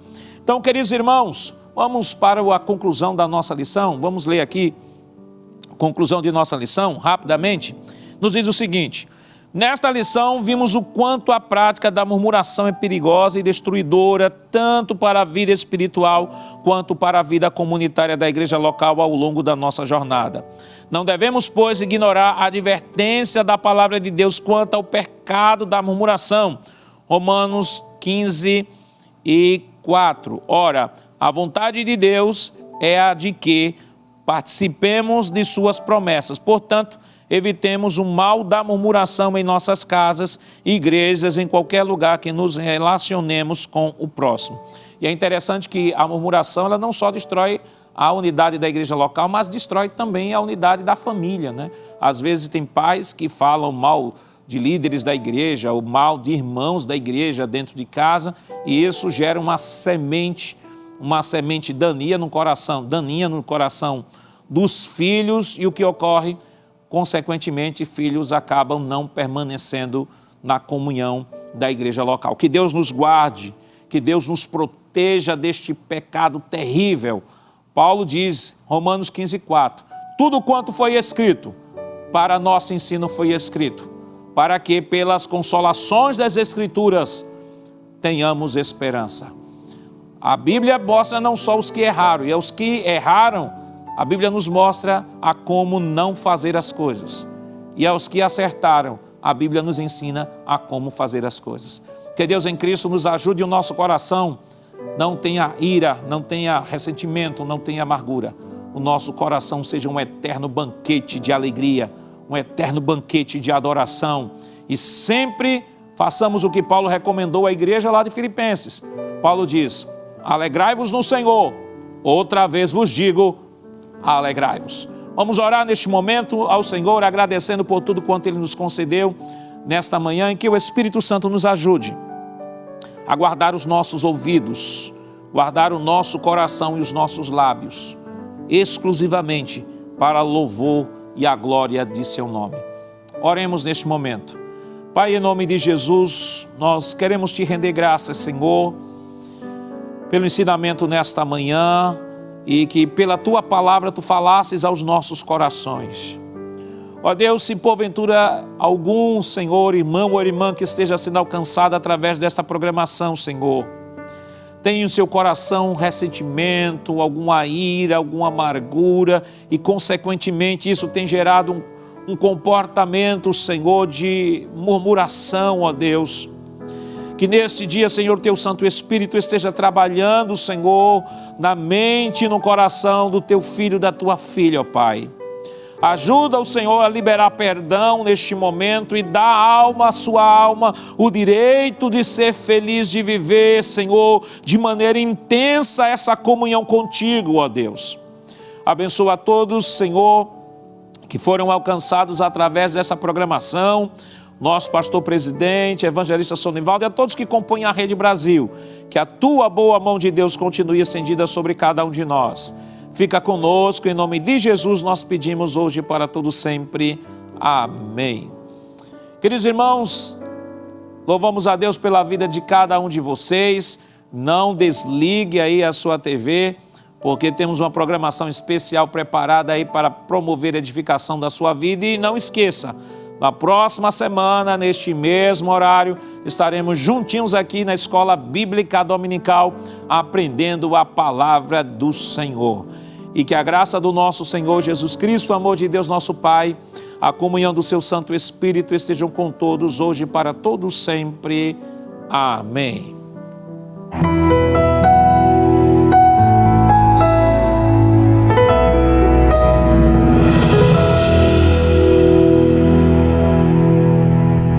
Então, queridos irmãos, vamos para a conclusão da nossa lição. Vamos ler aqui a conclusão de nossa lição, rapidamente. Nos diz o seguinte: nesta lição, vimos o quanto a prática da murmuração é perigosa e destruidora, tanto para a vida espiritual quanto para a vida comunitária da igreja local ao longo da nossa jornada. Não devemos, pois, ignorar a advertência da palavra de Deus quanto ao pecado da murmuração. Romanos 15 e 4. Ora, a vontade de Deus é a de que participemos de suas promessas. Portanto, evitemos o mal da murmuração em nossas casas, igrejas, em qualquer lugar que nos relacionemos com o próximo. E é interessante que a murmuração ela não só destrói a unidade da igreja local, mas destrói também a unidade da família, né? Às vezes tem pais que falam mal de líderes da igreja, ou mal de irmãos da igreja dentro de casa, e isso gera uma semente uma semente daninha no coração dos filhos, e o que ocorre? Consequentemente, filhos acabam não permanecendo na comunhão da igreja local. Que Deus nos guarde, que Deus nos proteja deste pecado terrível. Paulo diz, Romanos 15:4, tudo quanto foi escrito, para nosso ensino foi escrito, para que pelas consolações das Escrituras tenhamos esperança. A Bíblia mostra não só os que erraram, e aos que erraram, a Bíblia nos mostra a como não fazer as coisas. E aos que acertaram, a Bíblia nos ensina a como fazer as coisas. Que Deus em Cristo nos ajude, o nosso coração não tenha ira, não tenha ressentimento, não tenha amargura. O nosso coração seja um eterno banquete de alegria, um eterno banquete de adoração. E sempre façamos o que Paulo recomendou à igreja lá de Filipenses. Paulo diz, alegrai-vos no Senhor, outra vez vos digo, alegrai-vos. Vamos orar neste momento ao Senhor, agradecendo por tudo quanto Ele nos concedeu nesta manhã, em que o Espírito Santo nos ajude a guardar os nossos ouvidos, guardar o nosso coração e os nossos lábios, exclusivamente para louvor e a glória de seu nome. Oremos neste momento. Pai, em nome de Jesus, nós queremos te render graças, Senhor, pelo ensinamento nesta manhã, e que pela tua palavra tu falasses aos nossos corações. Ó Deus, se porventura algum, Senhor, irmão ou irmã que esteja sendo alcançado através desta programação, Senhor, tem em seu coração um ressentimento, alguma ira, alguma amargura, e consequentemente isso tem gerado um comportamento, Senhor, de murmuração, ó Deus. Que neste dia, Senhor, teu Santo Espírito esteja trabalhando, Senhor, na mente e no coração do teu filho, da tua filha, ó Pai. Ajuda o Senhor a liberar perdão neste momento e dá à sua alma, o direito de ser feliz, de viver, Senhor, de maneira intensa essa comunhão contigo, ó Deus. Abençoa a todos, Senhor, que foram alcançados através dessa programação, nosso pastor presidente, evangelista Sonivaldo, e a todos que compõem a Rede Brasil, que a tua boa mão de Deus continue estendida sobre cada um de nós. Fica conosco, em nome de Jesus nós pedimos hoje para todo sempre. Amém. Queridos irmãos, louvamos a Deus pela vida de cada um de vocês. Não desligue aí a sua TV, porque temos uma programação especial preparada aí para promover a edificação da sua vida. E não esqueça, na próxima semana, neste mesmo horário, estaremos juntinhos aqui na Escola Bíblica Dominical, aprendendo a palavra do Senhor. E que a graça do nosso Senhor Jesus Cristo, o amor de Deus nosso Pai, a comunhão do seu Santo Espírito estejam com todos hoje e para todos sempre. Amém.